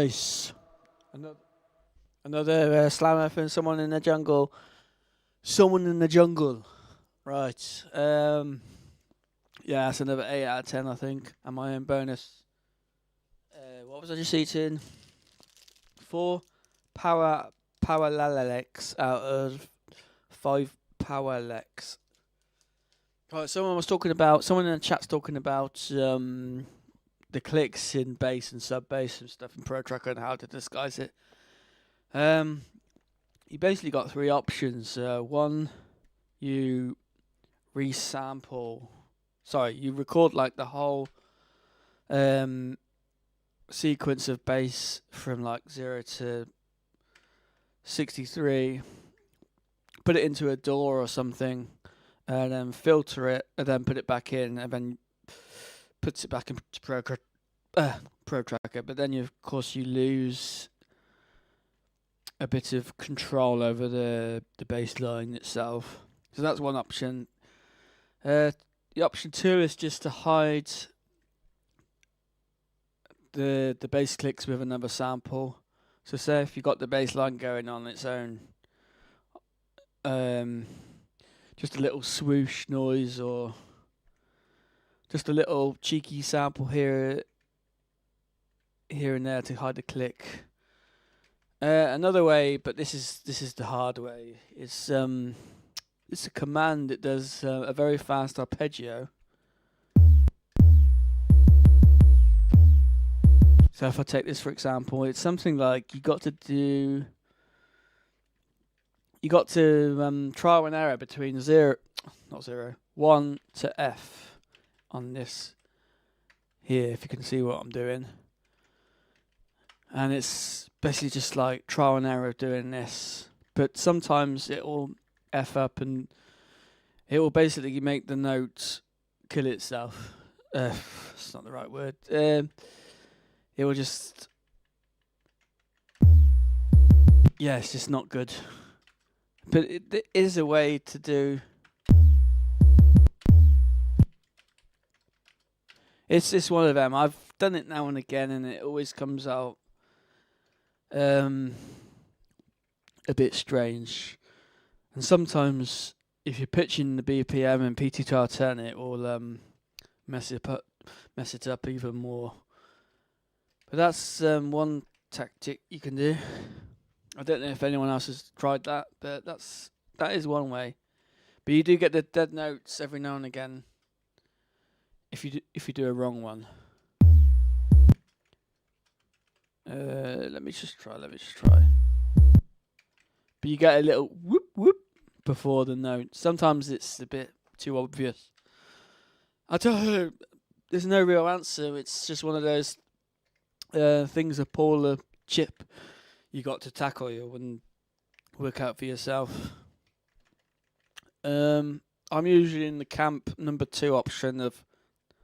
bass. Another slammer from someone in the jungle. Someone in the jungle. Right. Yeah, that's another 8 out of 10, I think. And my own bonus. What was I just eating? 4 power lalalex out of 5 power lex. Right, someone in the chat's talking about the clicks in bass and sub bass and stuff in Pro Tracker and how to disguise it. You basically got 3 options. One, you resample. Sorry, you record like the whole sequence of bass from like 0 to 63. Put it into a DAW or something, and then filter it, and then put it back in, and then puts it back into Pro Tracker. But then of course you lose a bit of control over the bass line itself. So that's one option. The option 2 is just to hide the bass clicks with another sample. So say if you got the bass line going on its own, just a little swoosh noise or just a little cheeky sample here and there to hide the click. Another way, but this is the hard way, it's a command that does a very fast arpeggio. So if I take this for example, it's something like you got to trial and error between 1 to F on this here, if you can see what I'm doing. And it's basically just like trial and error of doing this. But sometimes it will F up and it will basically make the note kill itself. It's not the right word. It will just... Yeah, it's just not good. But it is a way to do... It's one of them. I've done it now and again and it always comes out a bit strange. And sometimes if you're pitching the BPM and PT to R10, it will mess it up even more. But that's one tactic you can do. I don't know if anyone else has tried that, but that is one way. But you do get the dead notes every now and again if you do a wrong one. Let me just try. But you get a little whoop whoop before the note. Sometimes it's a bit too obvious. I don't know. There's no real answer. It's just one of those things a Paula chip you got to tackle you and work out for yourself. I'm usually in the camp number 2 option of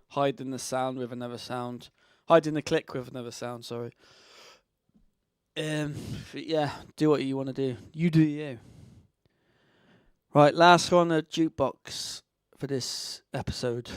hiding the sound with another sound. Hiding the click with another sound, sorry. Yeah, do what you want to do. You do you. Right, last one, a jukebox for this episode.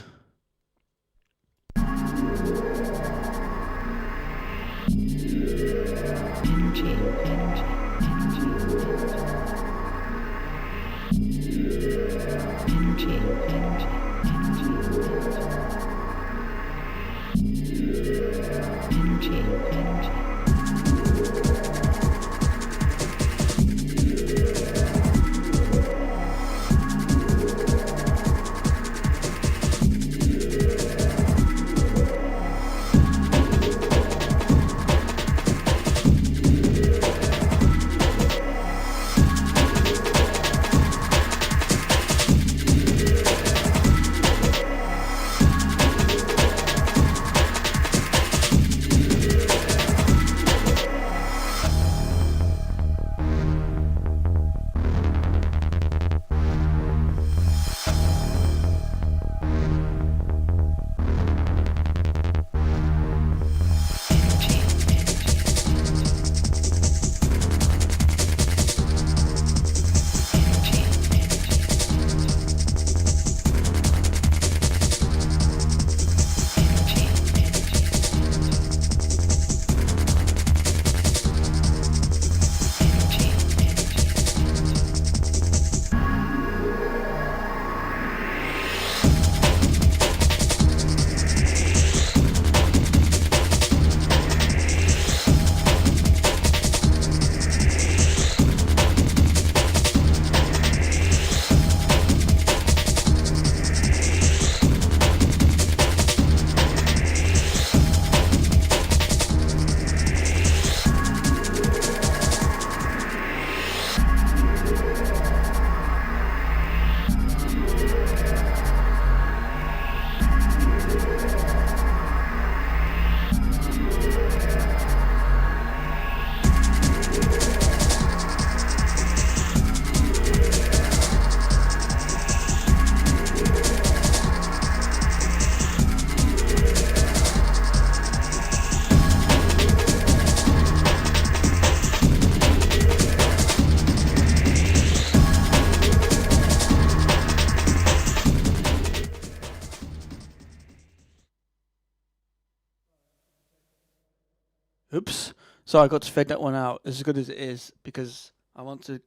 Oops. Sorry, I got to fade that one out as good as it is because I want to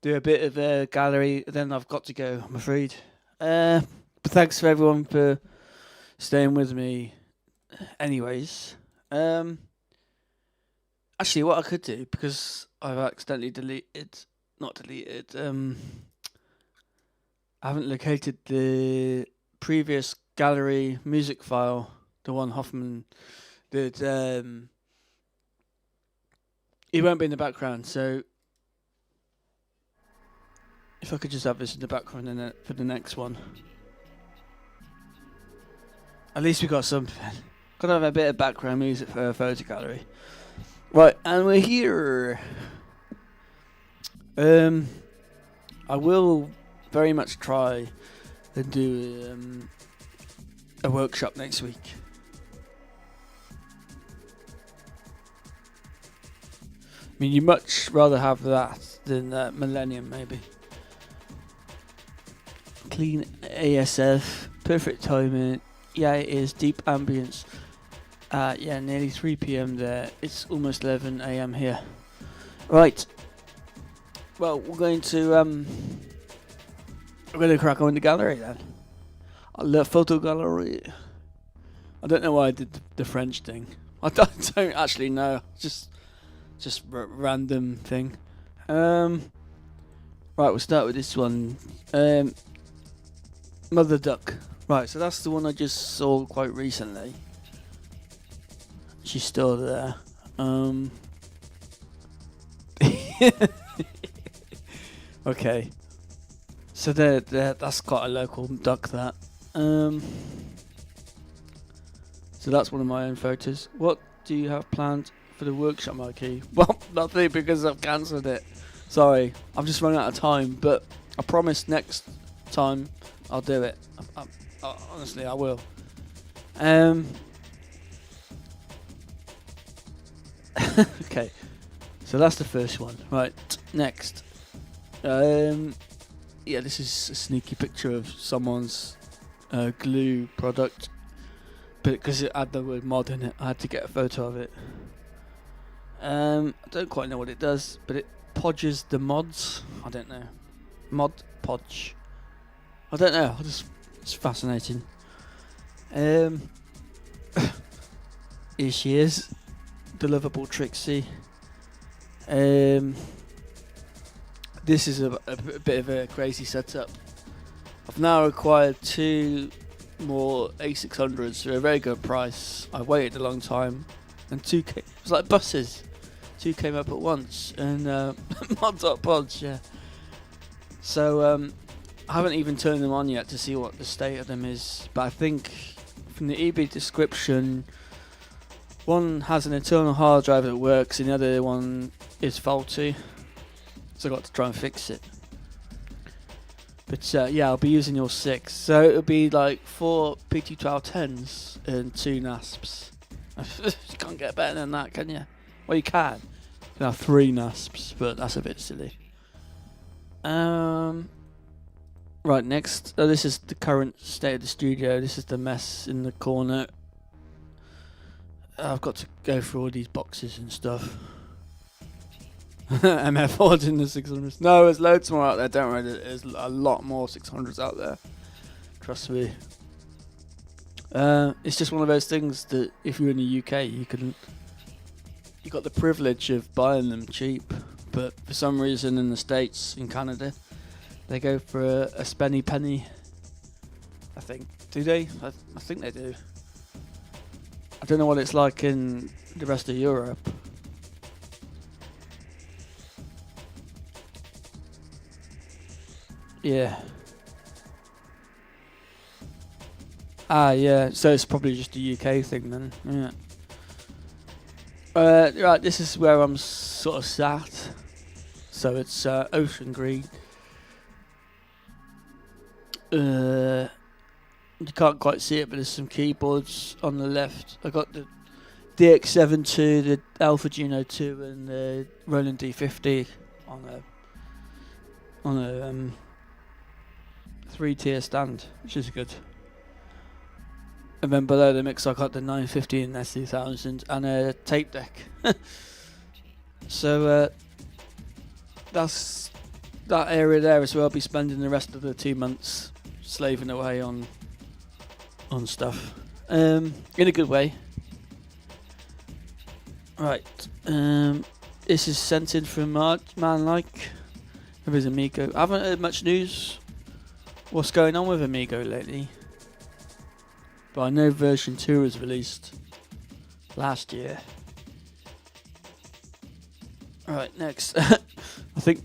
do a bit of a gallery. Then I've got to go, I'm afraid. But thanks for everyone for staying with me. Anyways, actually, what I could do, because I've accidentally I haven't located the previous gallery music file, the one Hoffman did. It won't be in the background, so if I could just have this in the background for the next one. At least we got something. Got to have a bit of background music for a photo gallery. Right, and we're here. I will very much try and do a workshop next week. I mean, you'd much rather have that than Millennium, maybe. Clean ASF, perfect timing. Yeah, it is. Deep ambience. Yeah, nearly 3 p.m. there. It's almost 11 a.m. here. Right. Well, we're going to crack on in the gallery then. The photo gallery. I don't know why I did the French thing. I don't actually know. Just random thing. Right, we'll start with this one. Mother Duck. Right, so that's the one I just saw quite recently. She's still there. Okay. So that's quite a local duck, that. So that's one of my own photos. What do you have planned for the workshop, Mikey? Well, nothing, because I've cancelled it. Sorry, I've just run out of time, but I promise next time I'll do it. Honestly, I will. Okay, so that's the first one. Right, next. Yeah, this is a sneaky picture of someone's glue product, but because it had the word mod in it, I had to get a photo of it. I don't quite know what it does, but it podges the mods. I don't know. Mod podge. I don't know. It's fascinating. Here she is, the lovable Trixie. This is a bit of a crazy setup. I've now acquired 2 more A600s for a very good price. I waited a long time, and 2 it was like buses. 2 came up at once, and mod.pods, yeah. So I haven't even turned them on yet to see what the state of them is, but I think from the eBay description, one has an internal hard drive that works and the other one is faulty, so I've got to try and fix it. But yeah, I'll be using your 6, so it'll be like 4 PT1210s and 2 NASPs. You can't get better than that, can you? Well, you can. You can have 3 NASPs, but that's a bit silly. Right, next. This is the current state of the studio. This is the mess in the corner. I've got to go through all these boxes and stuff. MF ordering the 600s. No, there's loads more out there, don't worry. There's a lot more 600s out there. Trust me. It's just one of those things that if you're in the UK, you got the privilege of buying them cheap. But for some reason in the States, in Canada, they go for a spenny penny. I think. Do they? I think they do. I don't know what it's like in the rest of Europe. Yeah. Yeah. So it's probably just a UK thing then. Yeah. Right. This is where I'm sort of sat. So it's ocean green. You can't quite see it, but there's some keyboards on the left. I got the DX7 II, the Alpha Juno 2, and the Roland D50 on a 3-tier stand, which is good. And then below the mix, I got the 950 and S2000 and a tape deck. So that's that area there is where I'll be spending the rest of the 2 months slaving away on stuff. In a good way. Right. This is sent in from Man Like with his Amigo. I haven't heard much news. What's going on with Amigo lately? But I know version 2 was released last year. Right, next. I think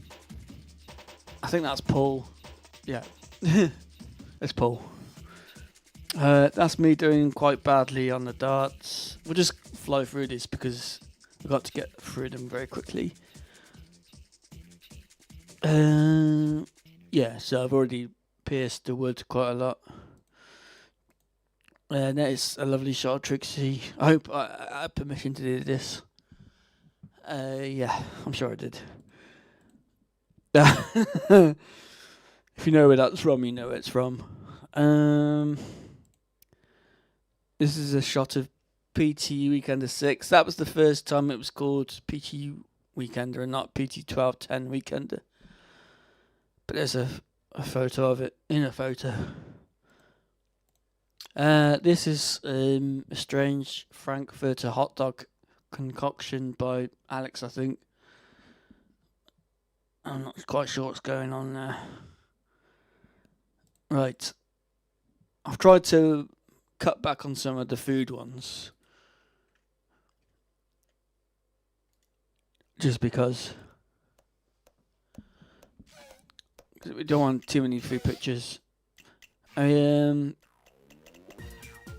that's Paul. Yeah. It's Paul. That's me doing quite badly on the darts. We'll just flow through this because I've got to get through them very quickly. Yeah, so I've already pierced the wood quite a lot. And that is a lovely shot of Trixie. I hope I had permission to do this. Yeah, I'm sure I did. If you know where that's from, you know where it's from. This is a shot of PT Weekender 6. That was the first time it was called PT Weekender and not PT 1210 Weekender. But there's a photo of it in a photo. This is a strange Frankfurter hot dog concoction by Alex, I think. I'm not quite sure what's going on there. Right. I've tried to cut back on some of the food ones. Just because. We don't want too many food pictures.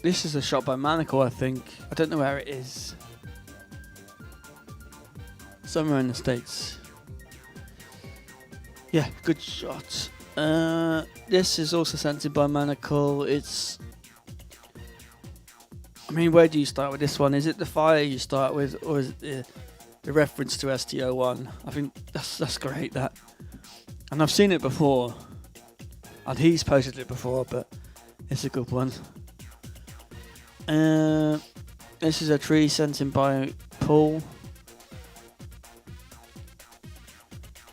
This is a shot by Manacle, I think. I don't know where it is. Somewhere in the States. Yeah, good shot. This is also sent in by Manacle. I mean, where do you start with this one? Is it the fire you start with, or is it the reference to STO1? I think that's great, that. And I've seen it before. And he's posted it before, but it's a good one. This is a tree sent in by Paul.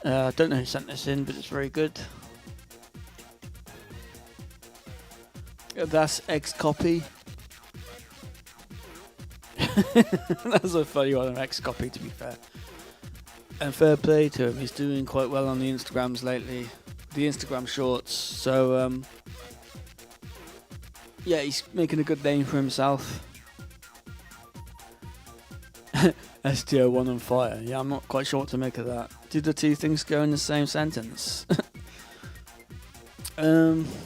I don't know who sent this in, but it's very good. That's X copy. That's a funny one, an X copy, to be fair. And fair play to him, he's doing quite well on the Instagrams lately, the Instagram shorts. So yeah, he's making a good name for himself. STO1 on fire. Yeah, I'm not quite sure what to make of that. Did the two things go in the same sentence? That's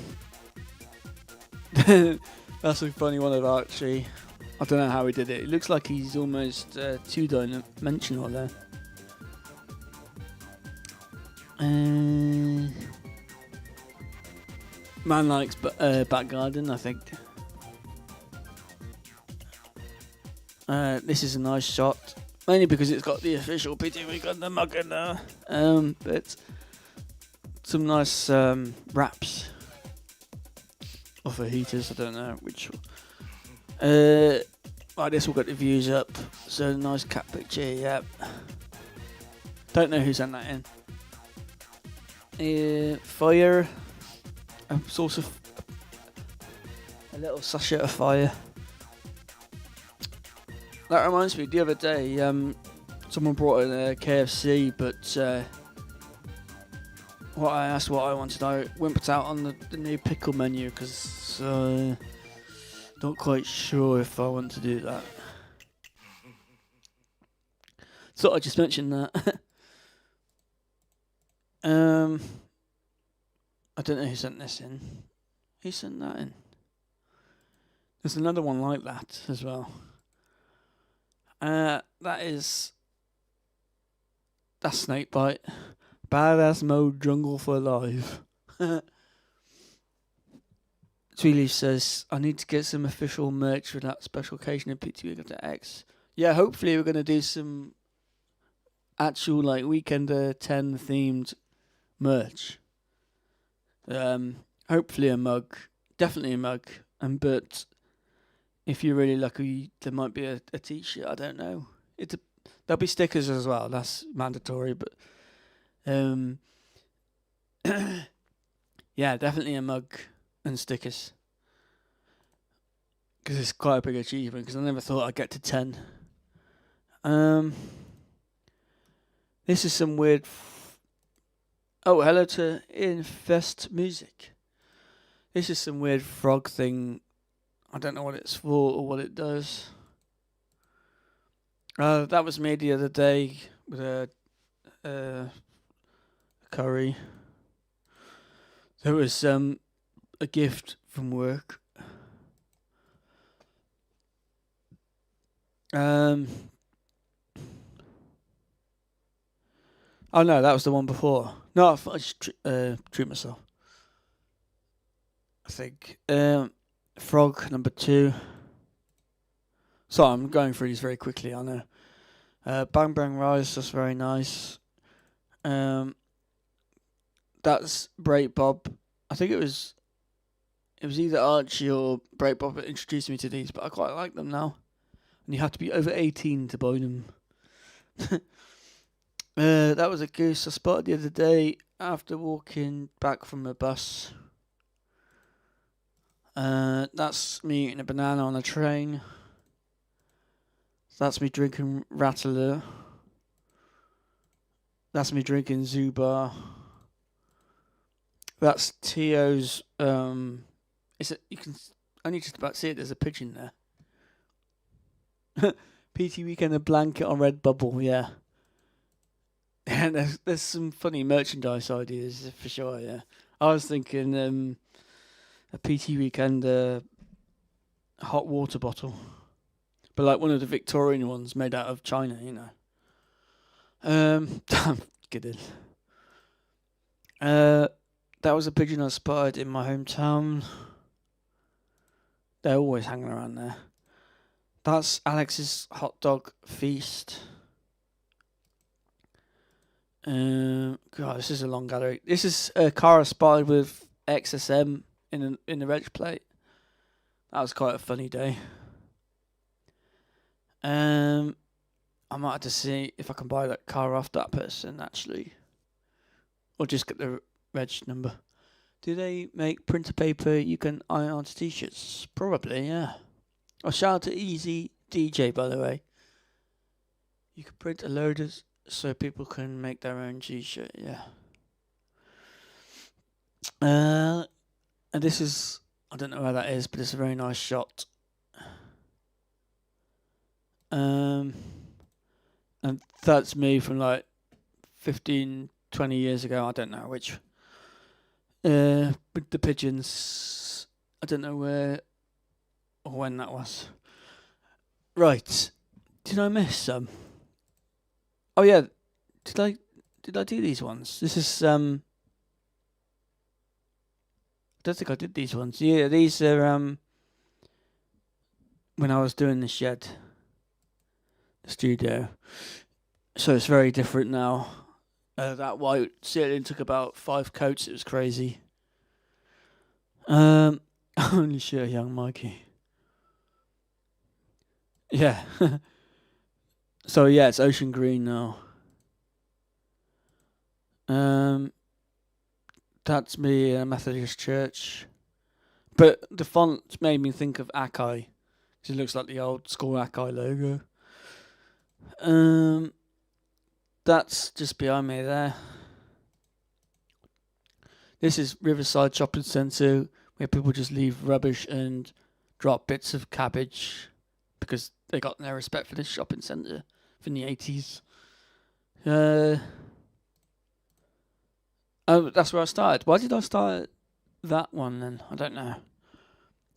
a funny one of Archie. I don't know how he did it. It looks like he's almost two-dimensional there. Man likes back garden, I think. This is a nice shot, mainly because it's got the official PT Weekender mug in there. But some nice wraps off of heaters. I don't know which. Right, this will get the views up. So nice cat picture. Yep. Don't know who sent that in. Fire. A source of a little sachet of fire. That reminds me, the other day, someone brought in a KFC, but what I asked what I wanted, I wimped out on the new pickle menu because not quite sure if I want to do that. Thought I'd just mention that. I don't know who sent this in. Who sent that in? There's another one like that as well. That's Snakebite. Badass mode jungle for life. Tweeleaf says, I need to get some official merch for that special occasion in PT Weekender X. Yeah, hopefully we're going to do some actual like Weekender 10 themed merch. Hopefully a mug. Definitely a mug. But if you're really lucky, there might be a T-shirt. I don't know. There'll be stickers as well. That's mandatory, but yeah, definitely a mug and stickers. Because it's quite a big achievement. Because I never thought I'd get to 10. This is some weird. Oh, hello to Infest Music. This is some weird frog thing. I don't know what it's for or what it does. That was me the other day with a curry. There was a gift from work. Oh no, that was the one before. No, I just treat myself. I think frog number 2. Sorry, I'm going through these very quickly. I know. Bang Bang Rise, that's very nice. That's Break Bob. I think it was either Archie or Break Bob that introduced me to these, but I quite like them now. And you have to be over 18 to buy them. That was a goose I spotted the other day after walking back from a bus. That's me eating a banana on a train. That's me drinking Rattler. That's me drinking Zubar. That's Tio's. You can only just about see it. There's a pigeon there. PT Weekend, a blanket on Redbubble. Yeah. And there's some funny merchandise ideas for sure. Yeah. I was thinking a PT Weekend hot water bottle, but like one of the Victorian ones made out of China. You know. I'm kidding. That was a pigeon I spotted in my hometown. They're always hanging around there. That's Alex's hot dog feast. God, this is a long gallery. This is a car I spotted with XSM in the reg plate. That was quite a funny day. I might have to see if I can buy that car off that person actually, or just get the reg number. Do they make printer paper you can iron onto t-shirts? Probably, yeah. Oh, shout out to Easy DJ, by the way. You can print a load so people can make their own t-shirt, yeah. And this is, I don't know where that is, but it's a very nice shot. And that's me from like 15, 20 years ago. I don't know which. With the pigeons. I don't know where or when that was. Right. Did I miss some? Oh yeah. Did I do these ones? This is I don't think I did these ones. Yeah, these are when I was doing the shed. The studio. So it's very different now. That white ceiling took about 5 coats. It was crazy. Only sure, young Mikey. Yeah. So yeah, it's ocean green now. That's me in a Methodist church. But the font made me think of Akai. Because it looks like the old school Akai logo. That's just behind me there. This is Riverside Shopping Centre, where people just leave rubbish and drop bits of cabbage because they got no respect for this shopping centre from the 80s. Oh, that's where I started. Why did I start that one then? I don't know.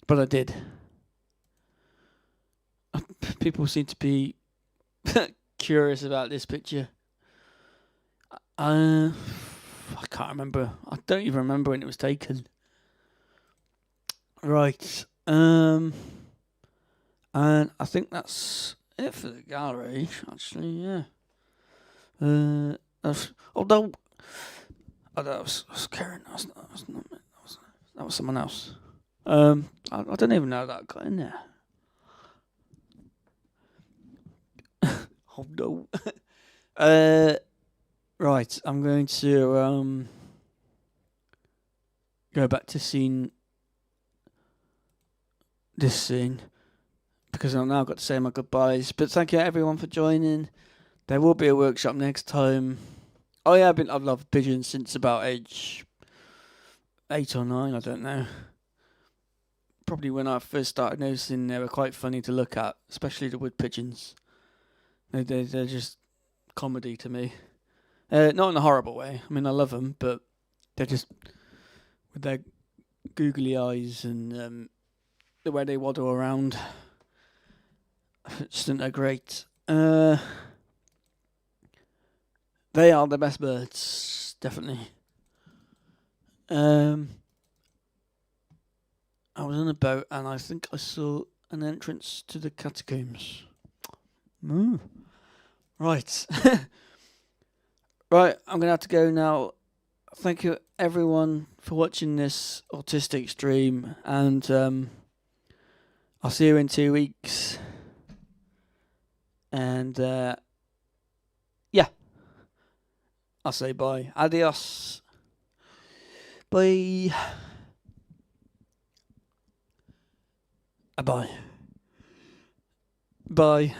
But I did. People seem to be curious about this picture. I can't remember. I don't even remember when it was taken. Right. And I think that's it for the gallery, actually, yeah. Although that was Karen. That was someone else. I don't even know that got in there. Oh no. Right, I'm going to go back to this scene because I've now got to say my goodbyes. But thank you everyone for joining. There will be a workshop next time. Oh yeah, I've loved pigeons since about age 8 or 9, I don't know. Probably when I first started noticing they were quite funny to look at, especially the wood pigeons. They're just comedy to me. Not in a horrible way. I mean, I love them, but they're just, with their googly eyes and the way they waddle around, just think they're great. They are the best birds, definitely. I was on a boat and I think I saw an entrance to the catacombs. Right. Right, I'm going to have to go now. Thank you everyone for watching this autistic stream, and I'll see you in 2 weeks. And yeah, I'll say bye. Adios. Bye. Bye. Bye.